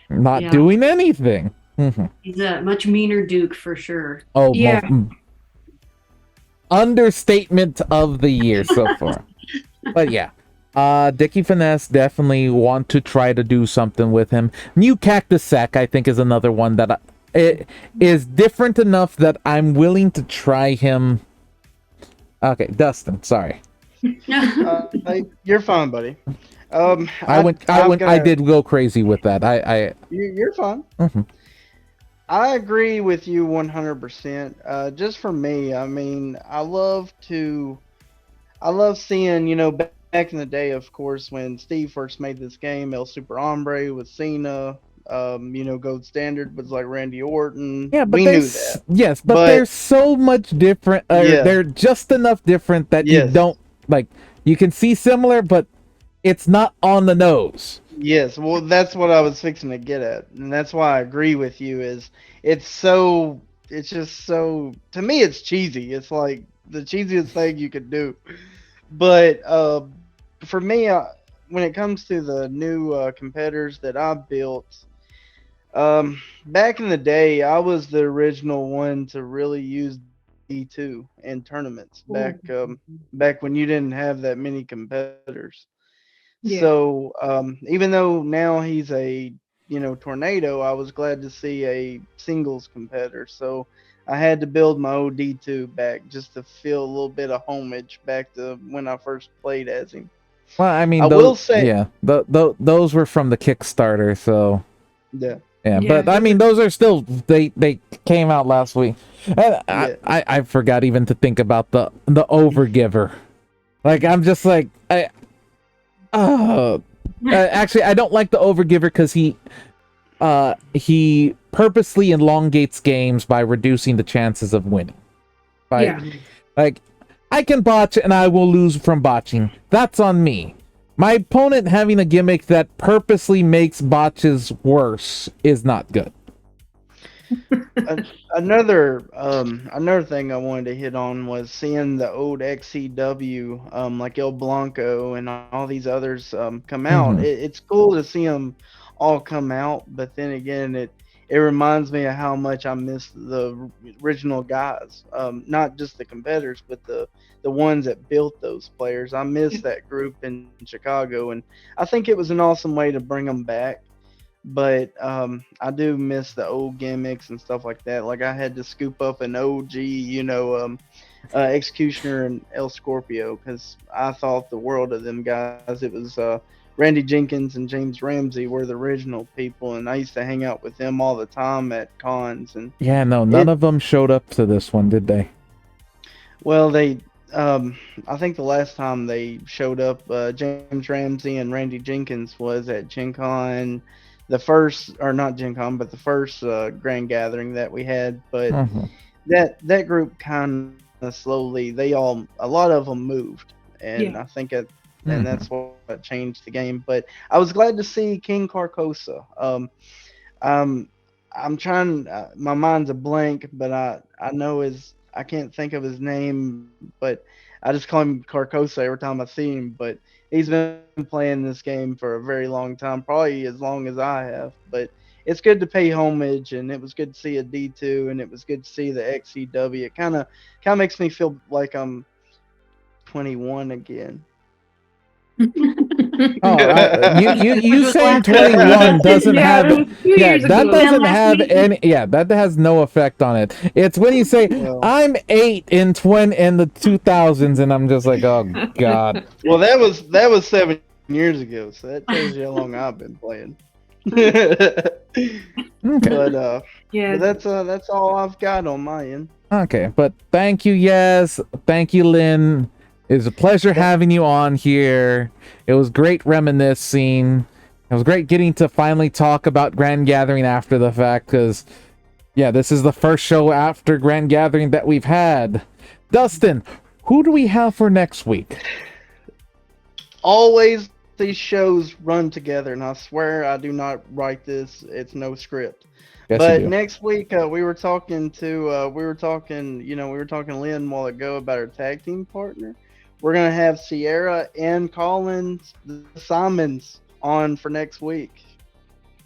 Speaker 1: not
Speaker 3: Yeah.
Speaker 1: doing anything. Mhm.
Speaker 3: He's a much meaner Duke for sure.
Speaker 1: Oh,
Speaker 4: Yeah.
Speaker 1: Understatement of the year so far. But yeah. Dickie Finesse, definitely want to try to do something with him. New Cactus Sack, I think, is another one that it is different enough that I'm willing to try him. Okay, Dustin, sorry.
Speaker 2: You're fine, buddy.
Speaker 1: I did go crazy with that.
Speaker 2: You're fine.
Speaker 1: Mhm.
Speaker 2: I agree with you 100%. Just for me, I mean, I love seeing, back in the day, of course, when Steve first made this game, El Super Hombre with Cena, Gold Standard was like Randy Orton.
Speaker 1: Yeah, but
Speaker 2: we
Speaker 1: they're
Speaker 2: knew that.
Speaker 1: yes, but
Speaker 2: But-
Speaker 1: they're so much different.
Speaker 2: Yeah.
Speaker 1: They're just enough different that you
Speaker 2: Yes.
Speaker 1: don't like. You can see similar, but it's not on the nose.
Speaker 2: Yes, well, that's what I was fixing to get at, and that's why I agree with you. It's just so, to me, it's cheesy. It's like the cheesiest thing you could do. But for me, when it comes to the new competitors that I built, back in the day, I was the original one to really use D2 in tournaments back when you didn't have that many competitors.
Speaker 4: Yeah.
Speaker 2: So even though now he's a tornado, I was glad to see a singles competitor. So I had to build my OD2 back just to feel a little bit of homage back to when I first played as him.
Speaker 1: Well, I mean,
Speaker 2: I will say-
Speaker 1: yeah, those were from the Kickstarter, so
Speaker 2: Yeah.
Speaker 1: yeah.
Speaker 4: Yeah.
Speaker 1: But I mean, those are still they came out last week. And
Speaker 2: Yeah.
Speaker 1: I forgot even to think about the Overgiver. Like, I'm just like actually, I don't like the Overgiver because he purposely elongates games by reducing the chances of winning.
Speaker 4: Yeah.
Speaker 1: Like, I can botch and I will lose from botching. That's on me. My opponent having a gimmick that purposely makes worse is not good.
Speaker 2: Another thing I wanted to hit on was seeing the old XCW, like El Blanco and all these others come out.
Speaker 1: Mhm.
Speaker 2: It's cool to see them all come out, but then again, it reminds me of how much I miss the original guys, not just the competitors, but the ones that built those players. I miss that group in Chicago, and I think it was an awesome way to bring them back. But I do miss the old gimmicks and stuff like that. Like, I had to scoop up an OG, Executioner and El Scorpio, because I thought the world of them guys. It was Randy Jenkins and James Ramsey were the original people, and I used to hang out with them all the time at cons. And
Speaker 1: Yeah, no, none of them showed up to this one, did they?
Speaker 2: well, I think the last time they showed up, James Ramsey and Randy Jenkins was at Gen Con. The first, or not Gen Con, but the first grand gathering that we had. But
Speaker 1: Mhm.
Speaker 2: that group kind of slowly, a lot of them moved, and
Speaker 4: Yeah.
Speaker 2: I think and
Speaker 1: Mhm.
Speaker 2: that's what changed the game. But I was glad to see King Carcosa. I'm trying. My mind's a blank, but I know I can't think of his name, but I just call him Carcosa every time I see him. But he's been playing this game for a very long time, probably as long as I have. But it's good to pay homage, and it was good to see a D2, and it was good to see the XCW. It kind of makes me feel like I'm 21 again.
Speaker 1: Oh, you saying 21 doesn't
Speaker 4: Yeah,
Speaker 1: have
Speaker 4: it was a few
Speaker 1: yeah,
Speaker 4: years
Speaker 1: that
Speaker 4: ago.
Speaker 1: doesn't
Speaker 3: Last
Speaker 1: have
Speaker 3: week.
Speaker 1: any that has no effect on it. It's when you say
Speaker 2: Well-
Speaker 1: I'm 8 in the 2000s, and I'm just like, oh god.
Speaker 2: Well, that was 7 years ago, so that tells you how long I've been playing. but
Speaker 1: Okay.
Speaker 4: Yeah.
Speaker 2: that's all I've got on my end.
Speaker 1: Okay, but thank you, yes. Thank you, Lynn. It was a pleasure having you on here. It was great reminiscing. It was great getting to finally talk about Grand Gathering after the fact, because, yeah, this is the first show after Grand Gathering that we've had. Dustin, who do we have for next week?
Speaker 2: Always these shows run together, and I swear I do not write this. It's no script.
Speaker 1: Yes,
Speaker 2: But
Speaker 1: you do.
Speaker 2: next week we were talking Lynn a while ago about our tag team partner. We're gonna have Sierra and Collins the Simons on for next week.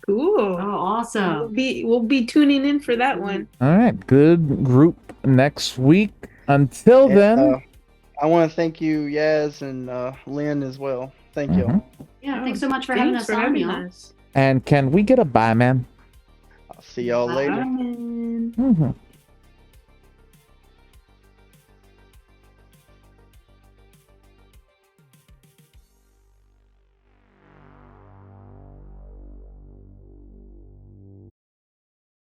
Speaker 4: Cool.
Speaker 3: Oh, awesome.
Speaker 4: We'll be tuning in for that one.
Speaker 1: All right, good group next week. Until
Speaker 2: And,
Speaker 1: then,
Speaker 2: I want to thank you, Yaz, and Lynn as well. Thank you.
Speaker 1: Mhm.
Speaker 3: Yeah,
Speaker 4: Oh,
Speaker 3: thanks so much for having
Speaker 4: Thanks
Speaker 3: us
Speaker 4: for
Speaker 3: on,
Speaker 4: having
Speaker 3: y'all.
Speaker 4: us.
Speaker 1: and can we get a bye, man?
Speaker 2: I'll see y'all later.
Speaker 4: Bye.
Speaker 1: Mhm.